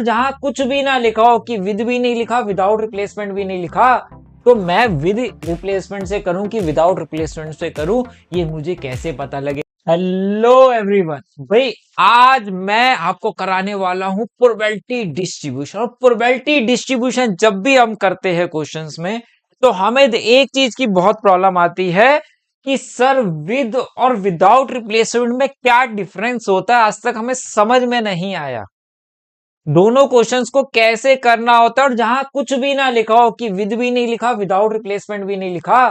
जहां कुछ भी ना लिखा हो, कि विद भी नहीं लिखा, विदाउट रिप्लेसमेंट भी नहीं लिखा, तो मैं विद रिप्लेसमेंट से करूं कि विदाउट रिप्लेसमेंट से करूं, ये मुझे कैसे पता लगे। हेलो एवरीवन, भाई आज मैं आपको कराने वाला हूं प्रोबेबिलिटी डिस्ट्रीब्यूशन। और प्रोबेबिलिटी डिस्ट्रीब्यूशन जब भी हम करते हैं क्वेश्चंस में, तो हमें एक चीज की बहुत प्रॉब्लम आती है कि सर विद और विदाउट रिप्लेसमेंट में क्या डिफरेंस होता है, आज तक हमें समझ में नहीं आया। दोनों क्वेश्चंस को कैसे करना होता है, और जहां कुछ भी ना लिखा हो, कि विद भी नहीं लिखा, विदाउट रिप्लेसमेंट भी नहीं लिखा,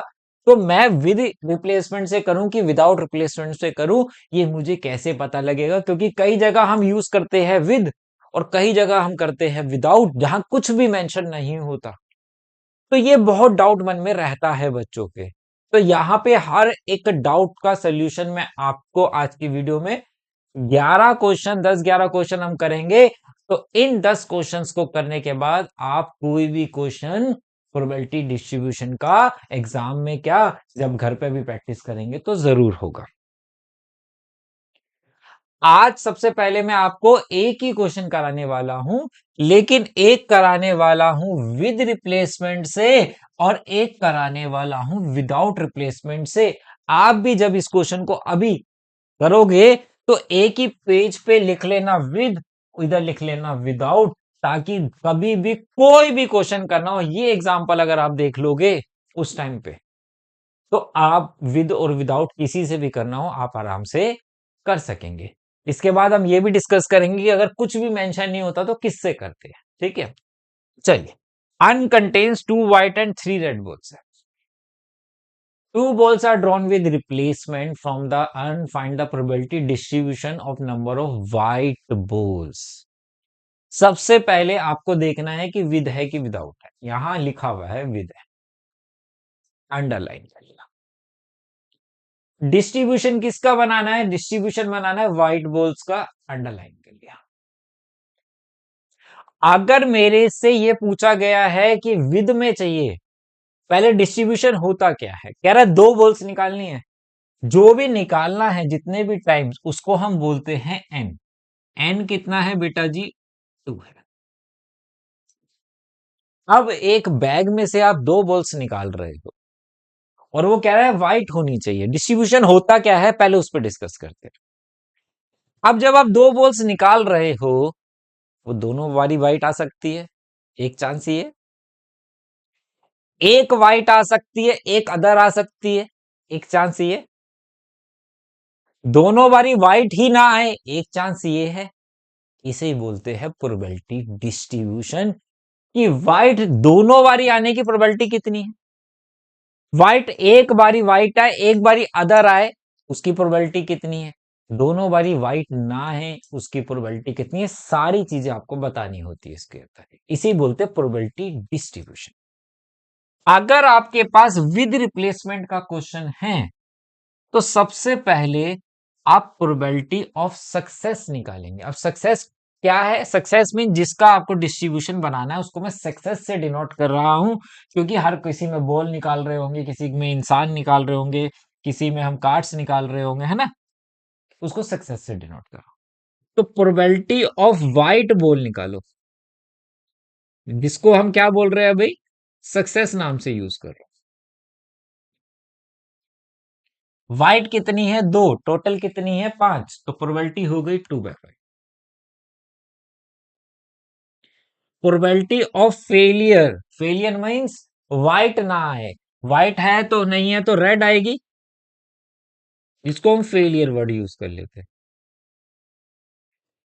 तो मैं विद रिप्लेसमेंट से करूं कि विदाउट रिप्लेसमेंट से करूं, ये मुझे कैसे पता लगेगा। क्योंकि कई जगह हम यूज करते हैं विद, और कई जगह हम करते हैं विदाउट, जहां कुछ भी मेंशन नहीं होता। तो ये बहुत डाउट मन में रहता है बच्चों के। तो यहाँ पे हर एक डाउट का सोल्यूशन मैं आपको आज की वीडियो में 11 क्वेश्चन, 10-11 क्वेश्चन हम करेंगे। तो इन 10 क्वेश्चंस को करने के बाद आप कोई भी क्वेश्चन प्रोबेबिलिटी डिस्ट्रीब्यूशन का एग्जाम में, क्या जब घर पे भी प्रैक्टिस करेंगे तो जरूर होगा। आज सबसे पहले मैं आपको एक ही क्वेश्चन कराने वाला हूं, लेकिन एक कराने वाला हूं विद रिप्लेसमेंट से, और एक कराने वाला हूं विदाउट रिप्लेसमेंट से। आप भी जब इस क्वेश्चन को अभी करोगे, तो एक ही पेज पे लिख लेना विद, इधर लिख लेना विदाउट, ताकि कभी भी कोई भी क्वेश्चन करना हो, ये एग्जांपल अगर आप देख लोगे उस टाइम पे, तो आप विद और विदाउट किसी से भी करना हो, आप आराम से कर सकेंगे। इसके बाद हम ये भी डिस्कस करेंगे कि अगर कुछ भी मेंशन नहीं होता तो किससे करते हैं। ठीक है, चलिए। Urn contains 2 white and 3 red balls है। 2 balls are drawn with replacement from the urn. Find the probability distribution of number of white balls. सबसे पहले आपको देखना है कि विद है कि विदाउट है। यहां लिखा हुआ है विद है, अंडरलाइन कर लिया। डिस्ट्रीब्यूशन किसका बनाना है? डिस्ट्रीब्यूशन बनाना है व्हाइट बॉल्स का, अंडरलाइन कर लिया। अगर मेरे से ये पूछा गया है कि विद में चाहिए, पहले डिस्ट्रीब्यूशन होता क्या है, कह रहा है 2 बॉल्स निकालनी है। जो भी निकालना है जितने भी टाइम्स, उसको हम बोलते हैं एन। एन कितना है बेटा जी? 2 है। अब एक बैग में से आप 2 बॉल्स निकाल रहे हो, और वो कह रहा है व्हाइट होनी चाहिए। डिस्ट्रीब्यूशन होता क्या है, पहले उस पर डिस्कस करते हैं। अब जब आप 2 बॉल्स निकाल रहे हो, वो दोनों बारी व्हाइट आ सकती है, एक चांस ये। एक व्हाइट आ सकती है, एक अदर आ सकती है, एक चांस ये। दोनों बारी व्हाइट ही ना आए, एक चांस ये है। इसे ही बोलते हैं प्रोबेबिलिटी डिस्ट्रीब्यूशन, कि व्हाइट दोनों बारी आने की प्रोबेबिलिटी कितनी है। व्हाइट एक बारी व्हाइट आए, एक बारी अदर आए, उसकी प्रोबेबिलिटी कितनी है। दोनों बारी व्हाइट ना है, उसकी प्रोबेबिलिटी कितनी है। सारी चीजें आपको बतानी होती है इसके अंदर, इसी बोलते हैं प्रोबेबिलिटी डिस्ट्रीब्यूशन। अगर आपके पास विद रिप्लेसमेंट का क्वेश्चन है, तो सबसे पहले आप प्रोबेबिलिटी ऑफ सक्सेस निकालेंगे। अब सक्सेस क्या है? सक्सेस मीन जिसका आपको डिस्ट्रीब्यूशन बनाना है, उसको मैं सक्सेस से डिनोट कर रहा हूं। क्योंकि हर किसी में बॉल निकाल रहे होंगे, किसी में इंसान निकाल रहे होंगे, किसी में हम कार्ड्स निकाल रहे होंगे, है ना। उसको सक्सेस से डिनोट कर रहा हूं। तो प्रोबेबिलिटी ऑफ व्हाइट बॉल निकालो, जिसको हम क्या बोल रहे हैं भाई? सक्सेस नाम से यूज कर रहे हो। व्हाइट कितनी है? 2। टोटल कितनी है? 5। तो प्रोबेबिलिटी हो गई 2/5। Probability of failure, failure means white ना आए। व्हाइट है तो नहीं है तो रेड आएगी, जिसको हम फेलियर वर्ड यूज कर लेते हैं।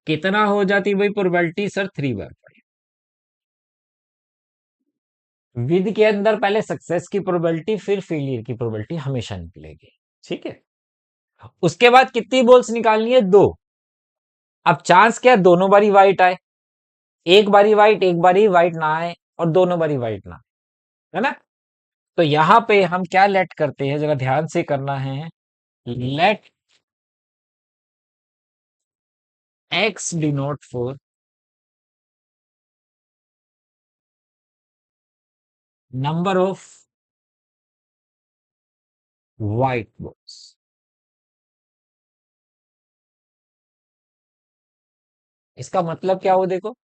कितना हो जाती भाई प्रोबेबिलिटी? सर 3/5। विद के अंदर पहले सक्सेस की प्रोबेबिलिटी, फिर फेलियर की प्रोबेबिलिटी हमेशा निकलेगी। ठीक है, उसके बाद कितनी बॉल्स निकालनी है? 2। अब चांस क्या है? दोनों बारी व्हाइट आए, एक बारी व्हाइट, एक बारी व्हाइट ना आए, और दोनों बारी व्हाइट ना आए, है ना। तो यहां पे हम क्या लेट करते हैं, जरा ध्यान से करना है। Let X denote for number of white balls. इसका मतलब क्या हो देखो,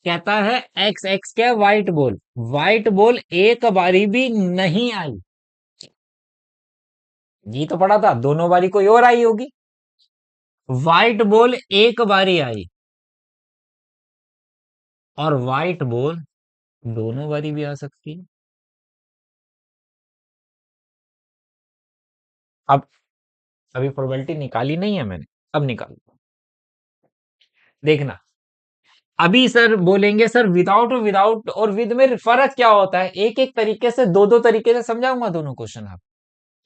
कहता है एक्स एक्स क्या, व्हाइट बॉल। व्हाइट बॉल एक बारी भी नहीं आई। ये तो पढ़ा था, दोनों बारी कोई और आई होगी। व्हाइट बॉल एक बारी आई, और व्हाइट बॉल दोनों बारी भी आ सकती है। अब अभी प्रोबेबिलिटी निकाली नहीं है मैंने, अब निकाल देखना। अभी सर बोलेंगे सर विदाउट और विदाउट और विद में फर्क क्या होता है, एक एक तरीके से, दो दो तरीके से समझाऊंगा दोनों क्वेश्चन आप,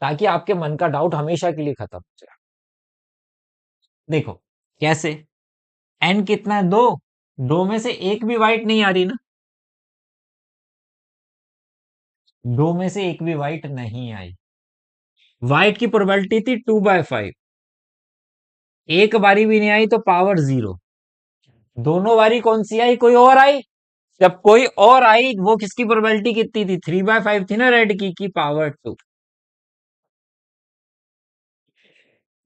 ताकि आपके मन का डाउट हमेशा के लिए खत्म हो जाए। देखो कैसे, एन कितना है, दो। दो में से एक भी वाइट नहीं आ रही ना, दो में से एक भी वाइट नहीं आई। वाइट की प्रोबेबिलिटी थी 2/5, एक बारी भी नहीं आई तो पावर 0। दोनों बारी कौन सी आई, कोई और आई। जब कोई और आई, वो किसकी प्रोबेबिलिटी कितनी थी, 3/5 थी ना, रेड की पावर 2।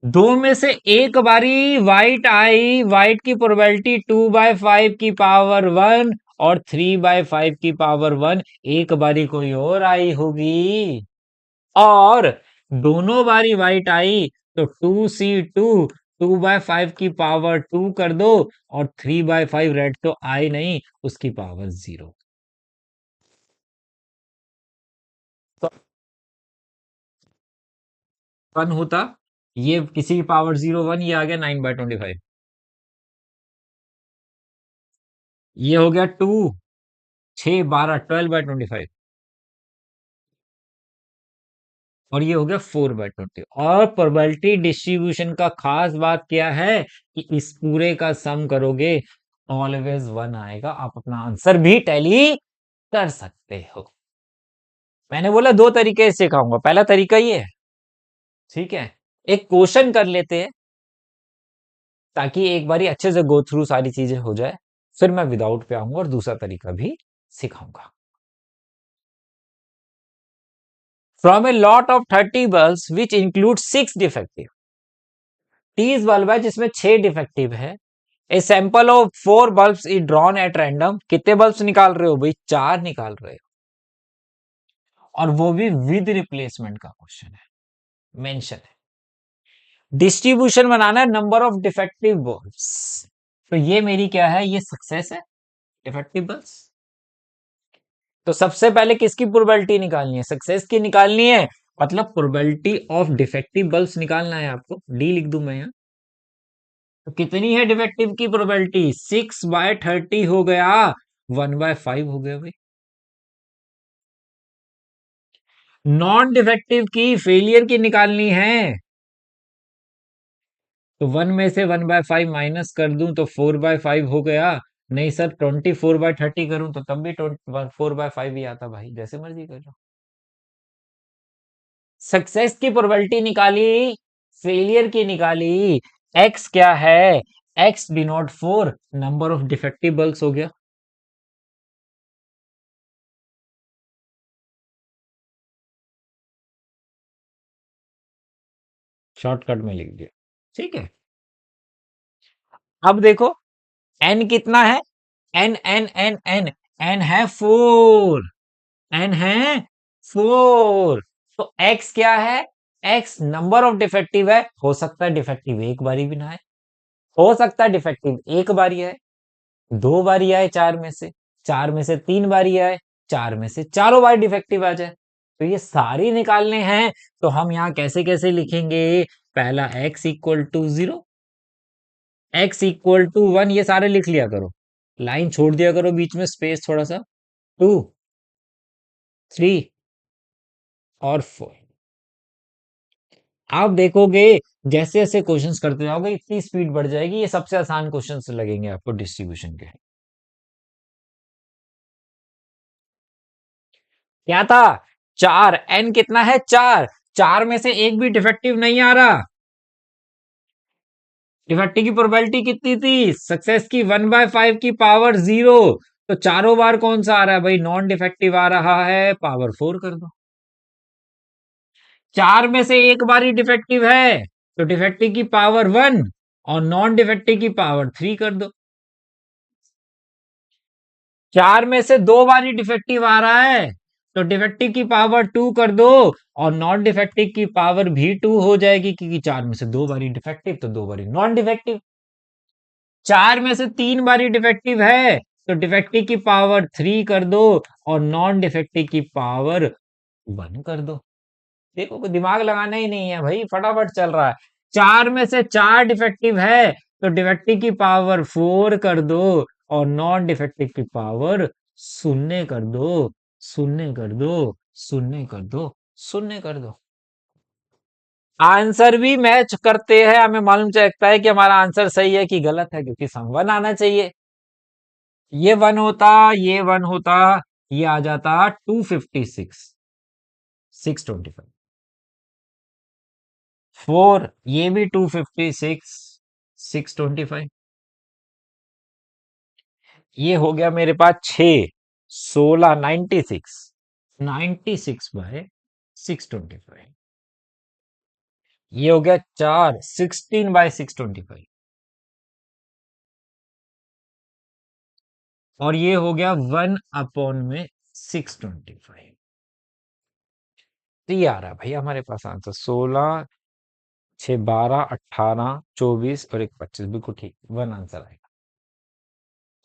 दो में से एक बारी व्हाइट आई, व्हाइट की प्रोबेबिलिटी 2/5 की पावर 1 और 3/5 की पावर 1। एक बारी कोई और आई होगी, और दोनों बारी व्हाइट आई तो 2C2, 2/5 की पावर 2 कर दो, और 3/5 रेड तो आई नहीं, उसकी पावर 0। तो 1 होता, ये किसी की पावर 0 1, ये आ गया 9/25। ये हो गया 2, 6 12 12/25, और ये हो गया 4/20। और प्रोबेबिलिटी डिस्ट्रीब्यूशन का खास बात क्या है कि इस पूरे का सम करोगे ऑलवेज 1 आएगा। आप अपना आंसर भी टैली कर सकते हो। मैंने बोला दो तरीके से सिखाऊंगा, पहला तरीका ये है, ठीक है। एक क्वेश्चन कर लेते हैं, ताकि एक बारी अच्छे से गो थ्रू सारी चीजें हो जाए, फिर मैं विदाउट पे आऊंगा और दूसरा तरीका भी सिखाऊंगा। From a lot of 30 bulbs which include 6 defective, 30 bulb है जिसमें 6 डिफेक्टिव है। A sample of 4 bulbs is drawn at random. कितने बल्ब्स निकाल रहे हो भाई, 4 निकाल रहे हो, और वो भी विद रिप्लेसमेंट का क्वेश्चन है, मेंशन है। डिस्ट्रीब्यूशन बनाना है नंबर ऑफ डिफेक्टिव बल्ब्स। तो ये मेरी क्या है, ये सक्सेस है, डिफेक्टिव बल्ब्स। तो सबसे पहले किसकी प्रोबेबिलिटी निकालनी है, सक्सेस की निकालनी है, मतलब प्रोबेबिलिटी ऑफ डिफेक्टिव बल्ब्स निकालना है आपको। डी लिख दूं मैं यहाँ। तो कितनी है डिफेक्टिव की प्रोबेबिलिटी, 6/30 हो गया, 1/5 हो गया भाई। नॉन डिफेक्टिव की, फेलियर की निकालनी है, तो 1 में से 1/5 माइनस कर दूं तो 4/5 हो गया। नहीं सर, 24/30 करूं तो तब भी 4/5 ही आता भाई, जैसे मर्जी कर लो। सक्सेस की प्रोबेबिलिटी निकाली, फेलियर की निकाली। एक्स क्या है, x denote 4 number of defective bulbs हो गया। शॉर्टकट में लिख दिया, ठीक है। अब देखो एन कितना है, N N N N N है 4, एन है 4। तो एक्स क्या है, एक्स नंबर ऑफ डिफेक्टिव है, हो सकता है डिफेक्टिव एक बारी भी ना आए, हो सकता है डिफेक्टिव एक बारी आए, दो बारी आए, चार में से, चार में से तीन बारी आए, चार में से चारों बार डिफेक्टिव आ जाए। तो ये सारी निकालने हैं, तो हम यहां कैसे कैसे लिखेंगे, पहला x equal to 0, x equal to 1, ये सारे लिख लिया करो, लाइन छोड़ दिया करो बीच में स्पेस थोड़ा सा, 2 3 और 4। आप देखोगे जैसे जैसे क्वेश्चंस करते जाओगे इतनी स्पीड बढ़ जाएगी, ये सबसे आसान क्वेश्चंस लगेंगे आपको डिस्ट्रीब्यूशन के। क्या था, चार, एन कितना है, चार, चार में से एक भी डिफेक्टिव नहीं आ रहा। डिफेक्टिव की प्रोबेबिलिटी कितनी थी, सक्सेस की 1/5 की पावर 0। तो चारों बार कौन सा आ रहा है भाई, नॉन डिफेक्टिव आ रहा है, पावर 4 कर दो। चार में से एक बार ही डिफेक्टिव है, तो डिफेक्टिव की पावर 1 और नॉन डिफेक्टिव की पावर 3 कर दो। 4 में से 2 बार ही डिफेक्टिव आ रहा है, तो डिफेक्टिव की पावर 2 कर दो, और नॉन डिफेक्टिव की पावर भी 2 हो जाएगी, क्योंकि 4 में से 2 बारी डिफेक्टिव तो 2 बारी नॉन डिफेक्टिव। 4 में से 3 बारी डिफेक्टिव है, तो डिफेक्टिव की पावर 3 कर दो, और नॉन डिफेक्टिव की पावर 1 कर दो। देखो, कोई दिमाग लगाना ही नहीं है भाई, फटाफट चल रहा है। 4 में से 4 डिफेक्टिव है, तो डिफेक्टिव की पावर 4 कर दो, और नॉन डिफेक्टिव की पावर शून्य कर दो, शून्य कर दो, शून्य कर दो, शून्य कर दो। आंसर भी मैच करते हैं, हमें मालूम चलता है कि हमारा आंसर सही है कि गलत है, क्योंकि सम 1 आना चाहिए। ये 1 होता, ये 1 होता, ये आ जाता 256, 625। 4, ये भी 256, 625। ये हो गया मेरे पास 6, 16, 96, 96 बाय 625। ये हो गया 4, 16 बाय 625। और ये हो गया 1 अपॉन में 625। तो ये आ रहा है भाई हमारे पास आंसर 16, 6, 12, 18, 24 और एक 25। बिल्कुल ठीक, 1 आंसर आएगा।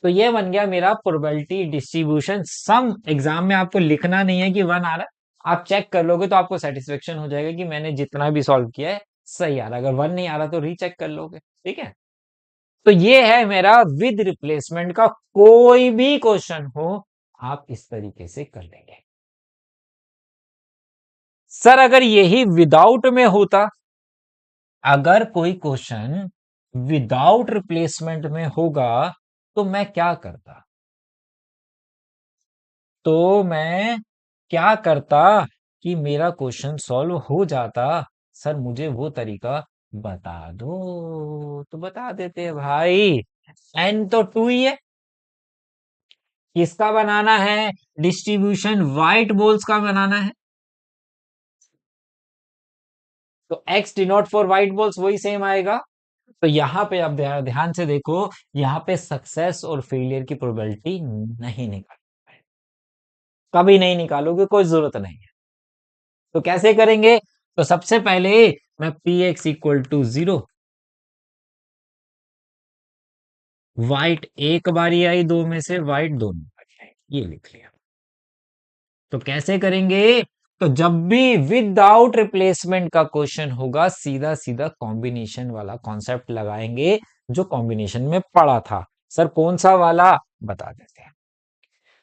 तो ये बन गया मेरा प्रोबेबिलिटी डिस्ट्रीब्यूशन सम। एग्जाम में आपको लिखना नहीं है कि 1 आ रहा है, आप चेक कर लोगे तो आपको सेटिस्फेक्शन हो जाएगा कि मैंने जितना भी सॉल्व किया है सही आ रहा है। अगर 1 नहीं आ रहा तो रीचेक कर लोगे, ठीक है। तो ये है मेरा विद रिप्लेसमेंट का कोई भी क्वेश्चन हो, आप इस तरीके से कर लेंगे। सर अगर यही विदाउट में होता, अगर कोई क्वेश्चन विदाउट रिप्लेसमेंट में होगा तो मैं क्या करता, तो मैं क्या करता कि मेरा क्वेश्चन सॉल्व हो जाता। सर मुझे वो तरीका बता दो, तो बता देते हैं भाई। एन तो 2 ही है, किसका बनाना है, डिस्ट्रीब्यूशन व्हाइट बॉल्स का बनाना है। तो x denote for white balls वही सेम आएगा। तो यहां पे आप ध्यान से देखो, यहां पे सक्सेस और फेलियर की प्रोबेबिलिटी नहीं निकाल, कभी नहीं निकालोगे, कोई जरूरत नहीं है। तो कैसे करेंगे, तो सबसे पहले मैं P X equal to 0, white एक बारी आई, दो में से व्हाइट दोनों बारी आई, ये लिख लिया। तो कैसे करेंगे, तो जब भी विदाउट रिप्लेसमेंट का क्वेश्चन होगा, सीधा सीधा कॉम्बिनेशन वाला कॉन्सेप्ट लगाएंगे, जो कॉम्बिनेशन में पड़ा था। सर कौन सा वाला, बता देते हैं।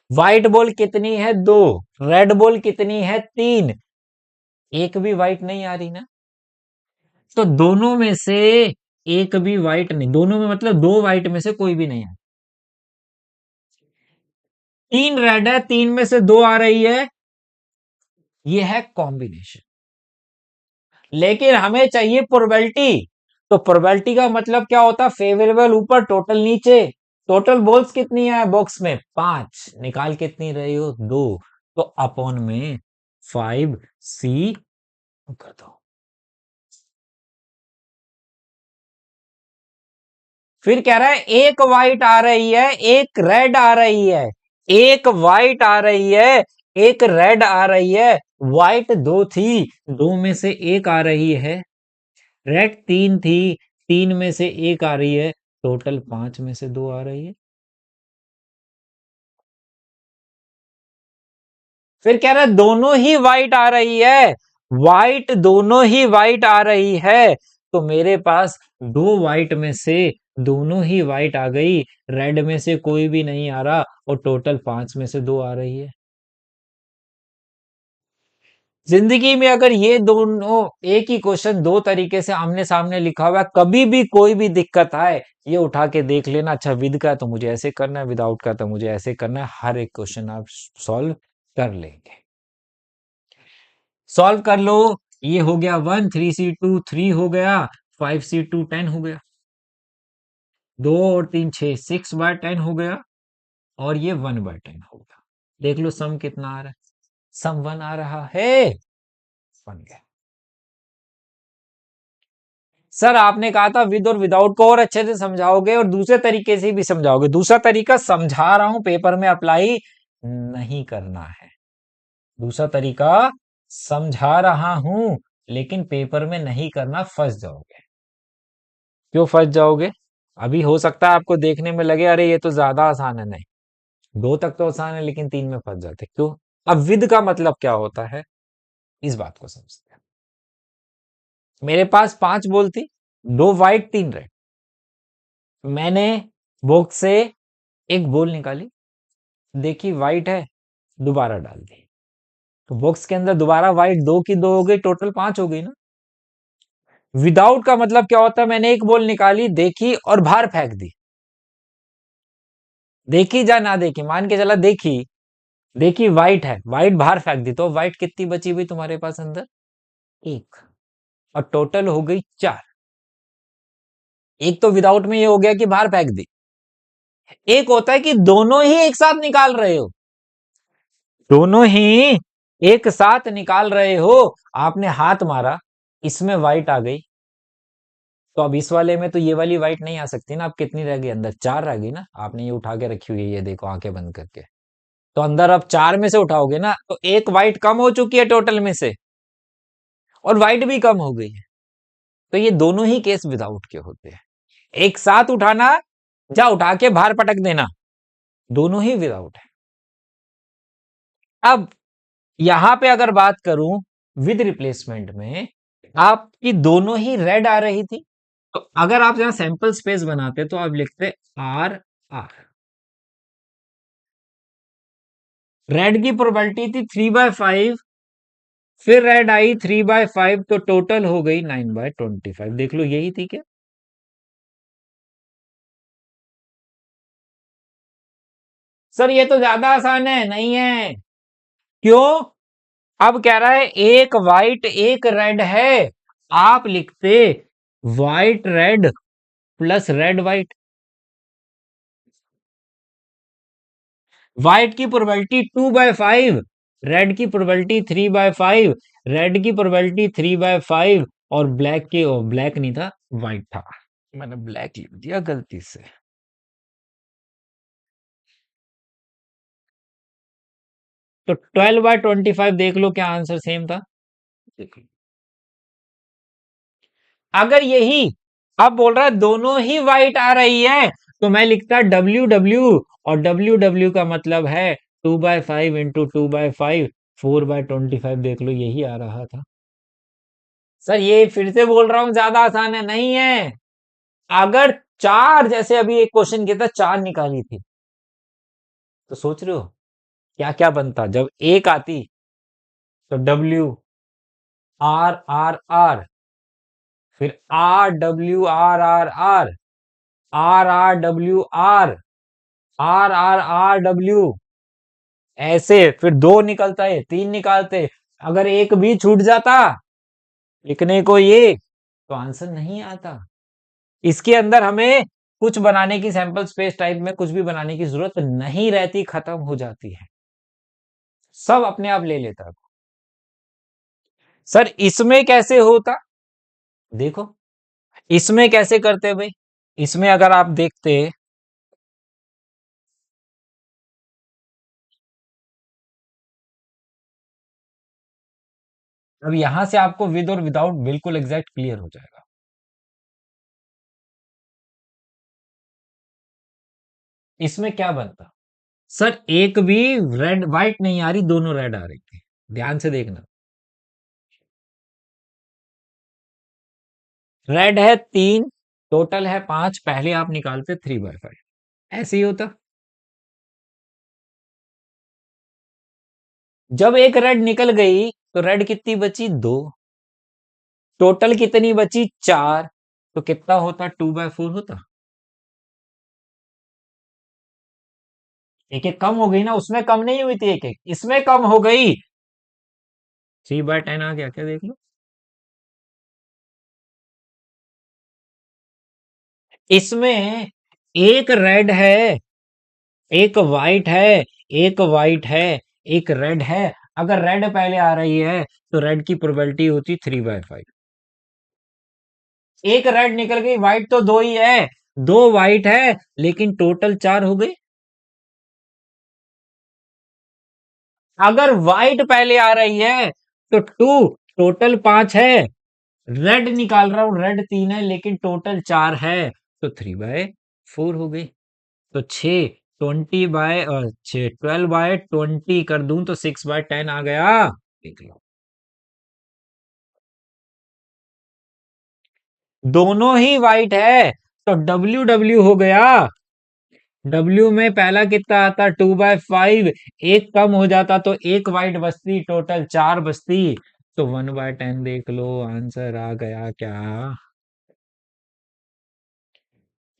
व्हाइट बॉल कितनी है, 2, रेड बॉल कितनी है, 3, एक भी व्हाइट नहीं आ रही ना, तो दोनों में से एक भी व्हाइट नहीं, दोनों में मतलब 2 व्हाइट में से कोई भी नहीं है। 3 रेड है, 3 में से 2 आ रही है, ये है कॉम्बिनेशन। लेकिन हमें चाहिए प्रोबेबिलिटी, तो प्रोबेबिलिटी का मतलब क्या होता है, फेवरेबल ऊपर टोटल नीचे। टोटल बॉल्स कितनी है बॉक्स में, 5, निकाल कितनी रही हो, 2, तो अपॉन में 5C कर दो। फिर कह रहा है एक व्हाइट आ रही है, एक रेड आ रही है, एक व्हाइट आ रही है, एक रेड आ रही है। व्हाइट 2 थी, 2 में से एक आ रही है, रेड 3 थी, 3 में से एक आ रही है, टोटल 5 में से 2 आ रही है। फिर कह रहा है दोनों ही व्हाइट आ रही है, व्हाइट दोनों ही व्हाइट आ रही है, तो मेरे पास 2 व्हाइट में से दोनों ही व्हाइट आ गई, रेड में से कोई भी नहीं आ रहा, और टोटल 5 में से 2 आ रही है। जिंदगी में अगर ये दोनों एक ही क्वेश्चन दो तरीके से आमने सामने लिखा हुआ है, कभी भी कोई भी दिक्कत आए, ये उठा के देख लेना। अच्छा विद का है तो मुझे ऐसे करना है, विदाउट का तो मुझे ऐसे करना है, हर एक क्वेश्चन आप सॉल्व कर लेंगे। सॉल्व कर लो, ये हो गया 1, 3C2 3 हो गया, 5C2 10 हो गया, 2 और 3 6, 6/10 हो गया, और ये 1/10 हो गया। देख लो सम कितना आ रहा है, सम 1 आ रहा है, बन गया। सर आपने कहा था विद और विदाउट को और अच्छे से समझाओगे और दूसरे तरीके से भी समझाओगे। दूसरा तरीका समझा रहा हूं, पेपर में अप्लाई नहीं करना है। दूसरा तरीका समझा रहा हूं लेकिन पेपर में नहीं करना, फंस जाओगे। क्यों फंस जाओगे? अभी हो सकता है आपको देखने में लगे अरे ये तो ज्यादा आसान है। नहीं, दो तक तो आसान है लेकिन तीन में फंस जाते। क्यों? अब विद का मतलब क्या होता है, इस बात को समझते हैं। मेरे पास 5 बॉल थी, 2 वाइट 3 रेड। मैंने बॉक्स से एक बॉल निकाली, देखी वाइट है, दोबारा डाल दी। तो बॉक्स के अंदर दोबारा वाइट 2 की 2 हो गई, टोटल 5 हो गई ना। विदाउट का मतलब क्या होता है, मैंने एक बॉल निकाली, देखी और बाहर फेंक दी। देखी या ना देखी, मान के चला देखी, देखी वाइट है, वाइट बाहर फेंक दी, तो वाइट कितनी बची हुई तुम्हारे पास अंदर? एक। और टोटल हो गई 4। एक तो विदाउट में ये हो गया कि बाहर फेंक दी। एक होता है कि दोनों ही एक साथ निकाल रहे हो, दोनों ही एक साथ निकाल रहे हो। आपने हाथ मारा, इसमें वाइट आ गई, तो अब इस वाले में तो ये वाली वाइट नहीं आ सकती ना। अब कितनी रह गई अंदर? 4 रह गई ना। आपने ये उठा के रखी हुई है, ये देखो आंखें बंद करके। तो अंदर अब 4 में से उठाओगे ना, तो एक वाइट कम हो चुकी है टोटल में से, और वाइट भी कम हो गई है। तो ये दोनों ही केस विदाउट के होते हैं। एक साथ उठाना या उठा के बाहर पटक देना, दोनों ही विदाउट है। अब यहां पे अगर बात करूं विद रिप्लेसमेंट में, आपकी दोनों ही रेड आ रही थी, तो अगर आप यहां सैंपल स्पेस बनाते तो आप लिखते आर आर। रेड की प्रोबेबिलिटी थी 3/5, फिर रेड आई 3/5, तो टोटल हो गई 9/25। देख लो यही थी क्या? सर ये तो ज्यादा आसान है। नहीं है। क्यों? अब कह रहा है एक वाइट एक रेड है, आप लिखते white red plus red white. White की प्रोबेबिलिटी 2/5, रेड की प्रोबेबिलिटी 3/5, रेड की प्रोबेबिलिटी 3/5, और ब्लैक की, ब्लैक नहीं था, व्हाइट था। मैंने ब्लैक लिख दिया गलती से। तो 12/25 देख लो क्या आंसर सेम था। देख लो। अगर यही अब बोल रहा है दोनों ही व्हाइट आ रही है, तो मैं लिखता WW, और WW का मतलब है 2/5 इंटू 2/5, 4/25। देख लो यही आ रहा था। सर ये फिर से बोल रहा हूं ज्यादा आसान है। नहीं है। अगर 4, जैसे अभी एक क्वेश्चन किया था 4 निकाली थी, तो सोच रहे हो क्या क्या बनता जब एक आती। तो WRRR, फिर RWRRR, RRWR, ऐसे फिर 2 निकलता है, 3 निकालते। अगर एक भी छूट जाता लिखने को ये, तो आंसर नहीं आता। इसके अंदर हमें कुछ बनाने की, सैंपल स्पेस टाइप में कुछ भी बनाने की जरूरत नहीं रहती, खत्म हो जाती है, सब अपने आप ले लेता है। सर इसमें कैसे होता? देखो इसमें कैसे करते भाई। इसमें अगर आप देखते, अब यहां से आपको विद और विदाउट बिल्कुल एग्जैक्ट क्लियर हो जाएगा। इसमें क्या बनता? सर एक भी रेड व्हाइट नहीं आ रही, दोनों रेड आ रही थी, ध्यान से देखना। रेड है 3, टोटल है 5, पहले आप निकालते 3/5, ऐसे ही होता। जब एक रेड निकल गई तो रेड कितनी बची? 2। टोटल कितनी बची? 4। तो कितना होता? 2/4 होता। एक एक कम हो गई ना, उसमें कम नहीं हुई थी, एक एक इसमें कम हो गई। 3/10 आ गया क्या? देख लो। इसमें एक रेड है, एक वाइट है, एक वाइट है, एक रेड है। अगर रेड पहले आ रही है तो रेड की प्रोबेबिलिटी होती 3/5। एक रेड निकल गई, व्हाइट तो दो ही है, दो व्हाइट है, लेकिन टोटल चार हो गई। अगर व्हाइट पहले आ रही है तो टू, टोटल पांच है। रेड निकाल रहा हूं, रेड तीन है लेकिन टोटल चार है, तो 3/4 हो गई। तो 12/20 कर दूं तो 6/10 आ गया। देख लो, दोनों ही वाइट है, तो डब्ल्यू डब्ल्यू हो गया। डब्ल्यू में पहला कितना आता, 2/5, एक कम हो जाता तो एक वाइट बचती, टोटल चार बचती, तो 1/10 देख लो, आंसर आ गया क्या।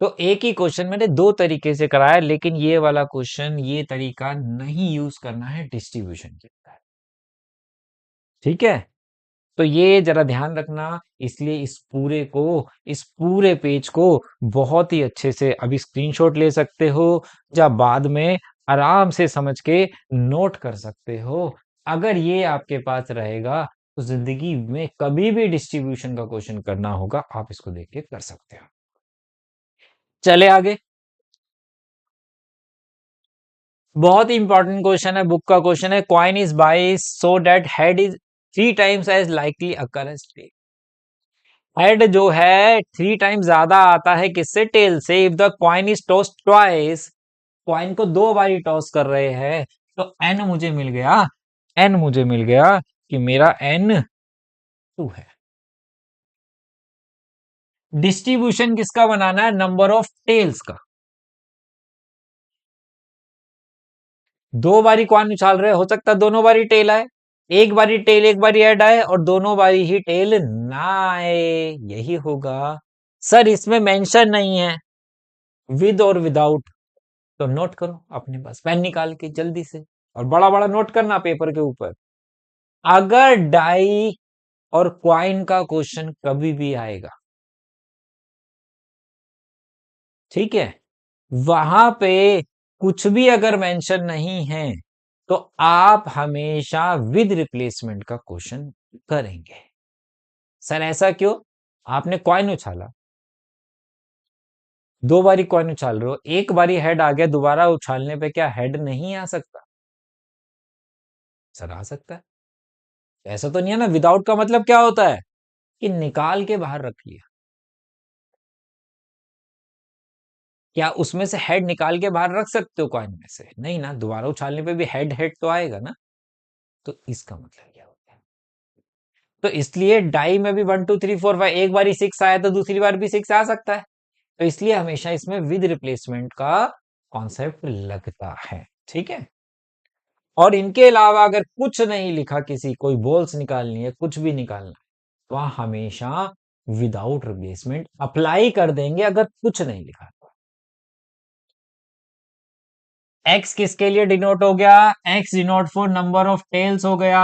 तो एक ही क्वेश्चन मैंने दो तरीके से कराया, लेकिन ये वाला क्वेश्चन ये तरीका नहीं यूज करना है डिस्ट्रीब्यूशन के। ठीक है, तो ये जरा ध्यान रखना। इसलिए इस पूरे पेज को बहुत ही अच्छे से अभी स्क्रीनशॉट ले सकते हो, या बाद में आराम से समझ के नोट कर सकते हो। अगर ये आपके पास रहेगा तो जिंदगी में कभी भी डिस्ट्रीब्यूशन का क्वेश्चन करना होगा, आप इसको देख के कर सकते हो। चले आगे। बहुत ही इंपॉर्टेंट क्वेश्चन है, बुक का क्वेश्चन है। कॉइन इज बाय so that head is 3 times as likely occurrence. Head जो है 3 times ज्यादा आता है किससे, टेल से। If the coin is toss twice, coin को दो बारी टॉस कर रहे हैं, तो एन मुझे मिल गया, एन मुझे मिल गया कि मेरा एन 2 है। डिस्ट्रीब्यूशन किसका बनाना है, नंबर ऑफ टेल्स का। दो बारी कॉइन उछाल रहे, हो सकता है दोनों बारी टेल आए, एक बारी टेल एक बारी हेड आए, और दोनों बारी ही टेल ना आए, यही होगा। सर इसमें मेंशन नहीं है विद और विदाउट, तो नोट करो अपने पास पेन निकाल के जल्दी से, और बड़ा बड़ा नोट करना पेपर के ऊपर। अगर डाई और क्वाइन का क्वेश्चन कभी भी आएगा, ठीक है, वहां पे कुछ भी अगर मेंशन नहीं है, तो आप हमेशा विद रिप्लेसमेंट का क्वेश्चन करेंगे। सर ऐसा क्यों, आपने कॉइन उछाला, दो बारी कॉइन उछाल रहे हो, एक बारी हेड आ गया, दोबारा उछालने पे क्या हेड नहीं आ सकता, सर आ सकता है। ऐसा तो नहीं है ना, विदाउट का मतलब क्या होता है कि निकाल के बाहर रख लिया। क्या उसमें से हेड निकाल के बाहर रख सकते हो कॉइन में से, नहीं ना, दोबारा उछालने पे भी हेड हेड तो आएगा ना। तो इसका मतलब क्या होता है, तो इसलिए डाई में भी 1 2 3 4 5, एक बारी सिक्स आया तो दूसरी बार भी सिक्स आ सकता है, तो इसलिए हमेशा इसमें विद रिप्लेसमेंट का कॉन्सेप्ट लगता है। ठीक है, और इनके अलावा अगर कुछ नहीं लिखा, किसी कोई बॉल्स निकालनी है, कुछ भी निकालना है, तो वहां हमेशा विदाउट रिप्लेसमेंट अप्लाई कर देंगे, अगर कुछ नहीं लिखा। एक्स किसके लिए डिनोट हो गया, X denote for number of tails हो गया।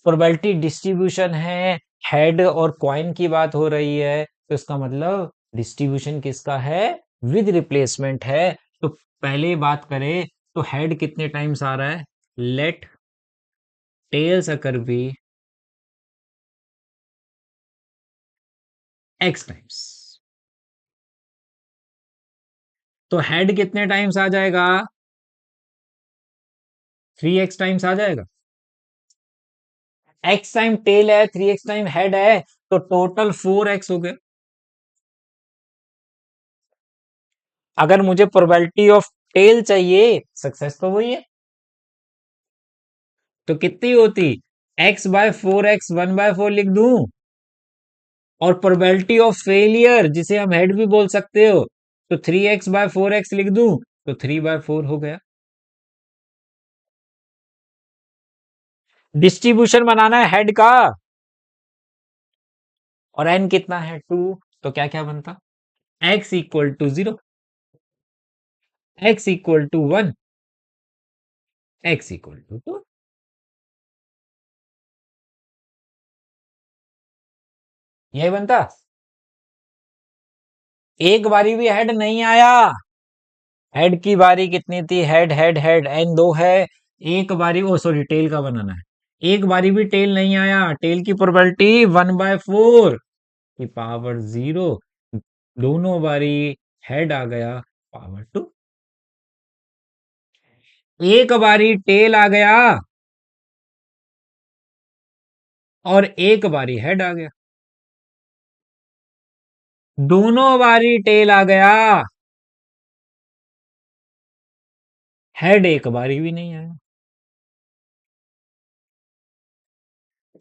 प्रोबेबिलिटी डिस्ट्रीब्यूशन है, हेड और कॉइन की बात हो रही है, तो इसका मतलब डिस्ट्रीब्यूशन किसका है, विद रिप्लेसमेंट है। तो पहले बात करें तो हेड कितने टाइम्स आ रहा है, लेट टेल्स अकर बी एक्स टाइम्स, तो हेड कितने टाइम्स आ जाएगा, 3x टाइम्स आ जाएगा। एक्स टाइम टेल है, 3x टाइम हेड है, तो टोटल 4x हो गया। अगर मुझे प्रोबेबिलिटी ऑफ टेल चाहिए, सक्सेस तो वही है, तो कितनी होती, x/4x 1/4 लिख दूं, और प्रोबेबिलिटी ऑफ फेलियर जिसे हम हेड भी बोल सकते हो, तो 3x/4x लिख दूं, तो 3/4 हो गया। डिस्ट्रीब्यूशन बनाना है हेड का, और n कितना है 2, तो क्या क्या बनता, x = 0, x = 1, x = 2। यही बनता। एक बारी भी हेड नहीं आया, हेड की बारी कितनी थी, हेड हेड हेड एन दो है, एक बारी, ओ सॉरी टेल का बनाना है, एक बारी भी टेल नहीं आया, टेल की प्रोबेबिलिटी 1/4, कि पावर 0, दोनों बारी हेड आ गया, पावर 2। एक बारी टेल आ गया और एक बारी हेड आ गया। दोनों बारी टेल आ गया, हेड एक बारी भी नहीं आया।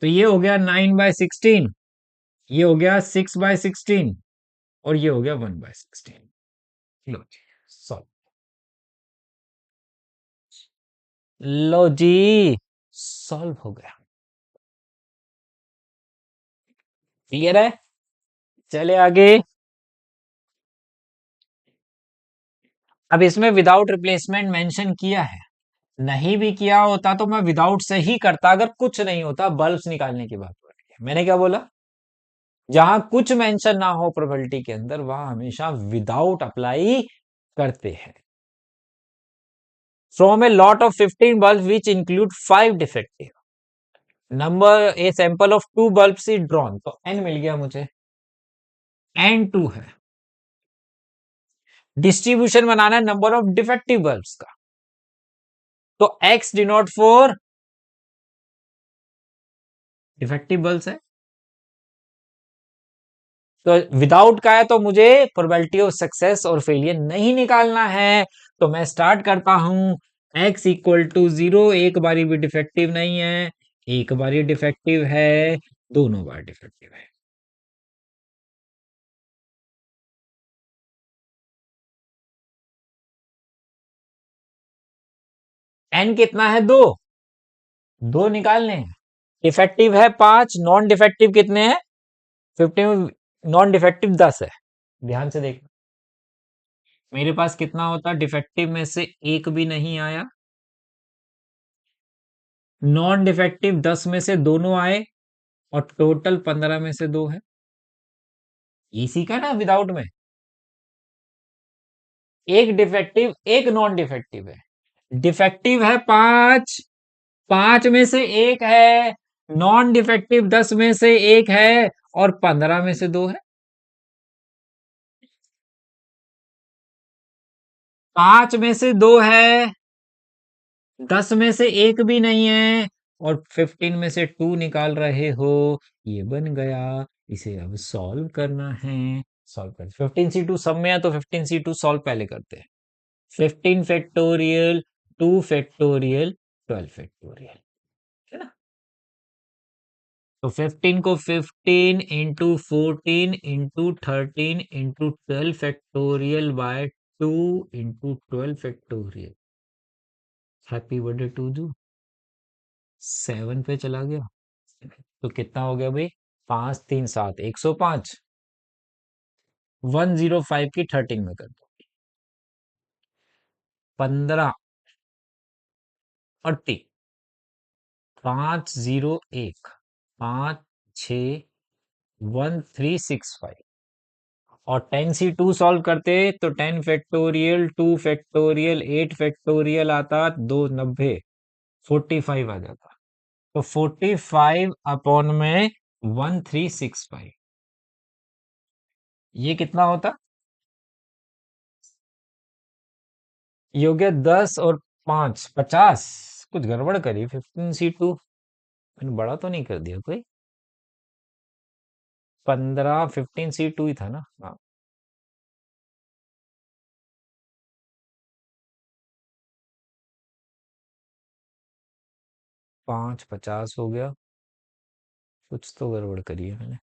तो ये हो गया 9/16, ये हो गया 6/16, और ये हो गया 1/16। लो जी, सॉल्व। लो जी, सॉल्व हो गया। क्लियर है? चले आगे। अब इसमें विदाउट रिप्लेसमेंट मेंशन किया है, नहीं भी किया होता तो मैं विदाउट से ही करता अगर कुछ नहीं होता, बल्ब्स निकालने की बात हो रही है। मैंने क्या बोला? जहां कुछ मेंशन ना हो प्रोबेबिलिटी के अंदर, वहां हमेशा विदाउट अप्लाई करते हैं। From a lot of 15 bulb which include 5 defective, number a sample of 2 bulb is drawn, तो एन मिल गया मुझे, एन 2 है। डिस्ट्रीब्यूशन बनाना है नंबर ऑफ डिफेक्टिव बल्ब्स का, तो x denote for defective bulbs है। तो विदाउट का है तो मुझे प्रोबेबिलिटी ऑफ सक्सेस और फेलियर नहीं निकालना है। तो मैं स्टार्ट करता हूं, x इक्वल टू 0, एक बारी भी डिफेक्टिव नहीं है, एक बारी डिफेक्टिव है, दोनों बार डिफेक्टिव है। n कितना है? दो, दो निकालने हैं। डिफेक्टिव है 5, नॉन डिफेक्टिव कितने हैं? 15, नॉन डिफेक्टिव 10 है। ध्यान से देख, मेरे पास कितना होता? डिफेक्टिव में से एक भी नहीं आया, नॉन डिफेक्टिव 10 में से दोनों आए, और टोटल 15 में से दो है। इसी का ना विदाउट में, एक डिफेक्टिव एक नॉन डिफेक्टिव है। डिफेक्टिव है 5, 5 में से एक है, नॉन डिफेक्टिव 10 में से एक है, और 15 में से दो है। 5 में से दो है, 10 में से एक भी नहीं है, और 15 में से 2 निकाल रहे हो। ये बन गया। इसे अब सॉल्व करना है। सॉल्व कर, 15c2 सब में है तो 15c2 सॉल्व पहले करते हैं। 15 फैक्टोरियल, 2 फैक्टोरियल, 12 फैक्टोरियल, है ना? तो 15 को 15 into 14 into 13 into 12 factorial by 2 into 12 factorial. Happy birthday to you. 7 पे चला गया, तो कितना हो गया भाई? 5 3 7, 105। 105 की 13 में कर दो, 15 और 3, 501, 5 6 1365। और 10c2 सॉल्व करते तो 10 फैक्टोरियल, 2 फैक्टोरियल, 8 फैक्टोरियल आता, 290, 45 आ जाता। तो 45 अपॉन में 1365, ये कितना होता? ये हो गया 10 और 5, 50। कुछ गड़बड़ करी, 15c2 मैंने बड़ा तो नहीं कर दिया कोई? 15, 15c2 ही था ना? हाँ, 5 50 हो गया। कुछ तो गड़बड़ करी है मैंने।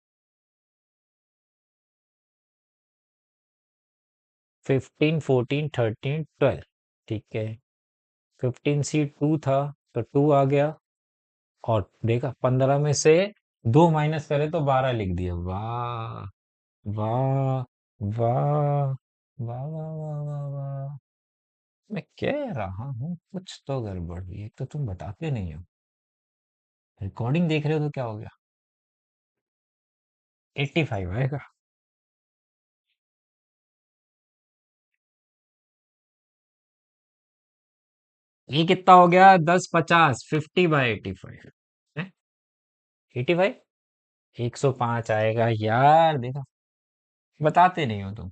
15 14 13 12, ठीक है। 15c2 था, तो 2 आ गया, और देखा 15 में से 2 माइनस करे तो 12 लिख दिया। वाह वाह वाह वाह वाह वाह वाह वाह। मैं कह रहा हूँ कुछ तो गड़बड़ हुई है, तो तुम बताते नहीं हो। रिकॉर्डिंग देख रहे हो तो क्या हो गया? 85 आएगा। ये कितना हो गया? 10 50, 50/85 है। 85। 105 आएगा यार, देखो बताते नहीं हो तुम।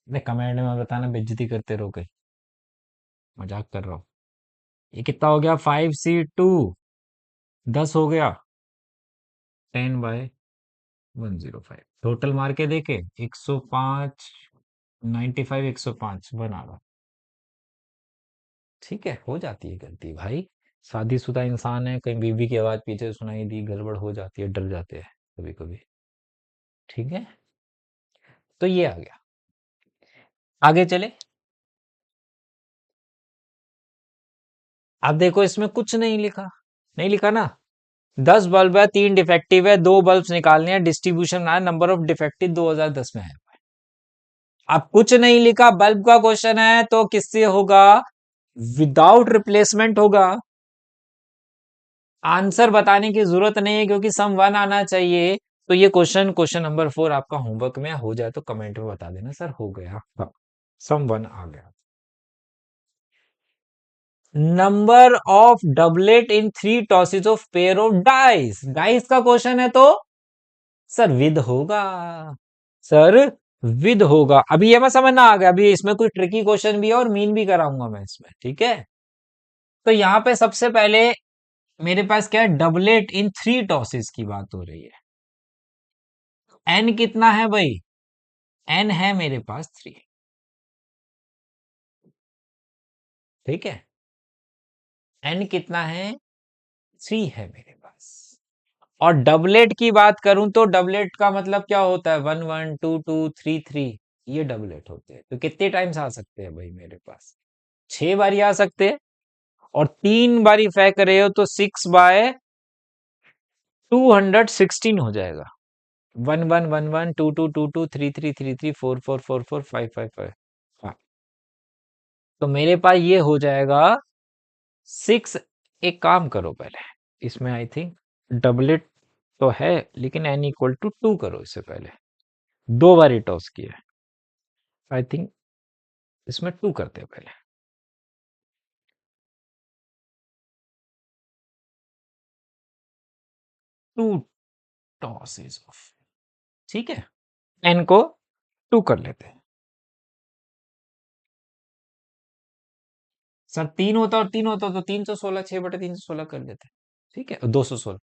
नहीं, कमेंट में बताना, बेइज्जती करते रहो कहीं। मजाक कर रहा हूँ। ये कितना हो गया? 5C2, 10 हो गया। 10/105 टोटल मार के देखे। 105, 95, 105 बना रहा। ठीक है, हो जाती है गलती भाई। शादीशुदा इंसान है, कहीं बीवी की आवाज पीछे सुनाई दी, गड़बड़ हो जाती है, डर जाते हैं कभी कभी। ठीक है, तो ये आ गया। आगे चले। अब देखो, इसमें कुछ नहीं लिखा। नहीं लिखा ना। 10 बल्ब है, 3 डिफेक्टिव है, 2 बल्ब निकालने हैं, डिस्ट्रीब्यूशन है, नंबर ऑफ डिफेक्टिव 2010 में है। अब कुछ नहीं लिखा, बल्ब का क्वेश्चन है, तो किससे होगा? विदाउट रिप्लेसमेंट होगा। आंसर बताने की जरूरत नहीं है, क्योंकि सम 1 आना चाहिए। तो ये क्वेश्चन नंबर 4 आपका होमवर्क में हो जाए तो कमेंट में बता देना, सर हो गया। हाँ, सम 1 आ गया। Number of doublet in 3 tosses of pair of dice. Dice का क्वेश्चन है तो सर विद होगा। सर विद होगा। अभी ये मैं समझना आ गया, अभी इसमें कोई ट्रिकी क्वेश्चन भी है और मीन भी कराऊंगा मैं इसमें, ठीक है। तो यहां पे सबसे पहले मेरे पास क्या है? डबलेट इन 3 टॉसेस की बात हो रही है। एन कितना है भाई? एन है मेरे पास 3। ठीक है, एन कितना है? 3 है मेरे पास। और डबलेट की बात करूं तो डबलेट का मतलब क्या होता है? 1 1 2 2 3 3, ये डबलेट होते हैं। तो कितने टाइम्स आ सकते हैं भाई मेरे पास? 6 बारी आ सकते हैं। और 3 बारी फेंक रहे हो तो 6/216 हो जाएगा। 1 1 1 1 2 2 2 2 3 3 3 3 4 4 4 4 5 5 5। हाँ, तो मेरे पास ये हो जाएगा 6। एक काम करो पहले, इसमें आई थिंक डबलेट तो है, लेकिन n इक्वल टू 2 करो इससे पहले। 2 बारी टॉस किया है, आई थिंक इसमें 2 करते हैं पहले। 2 टॉसेस ऑफ, ठीक है, n को 2 कर लेते हैं। सर 3 होता और 3 होता तो 316, 6/316 कर देते। ठीक है, 216।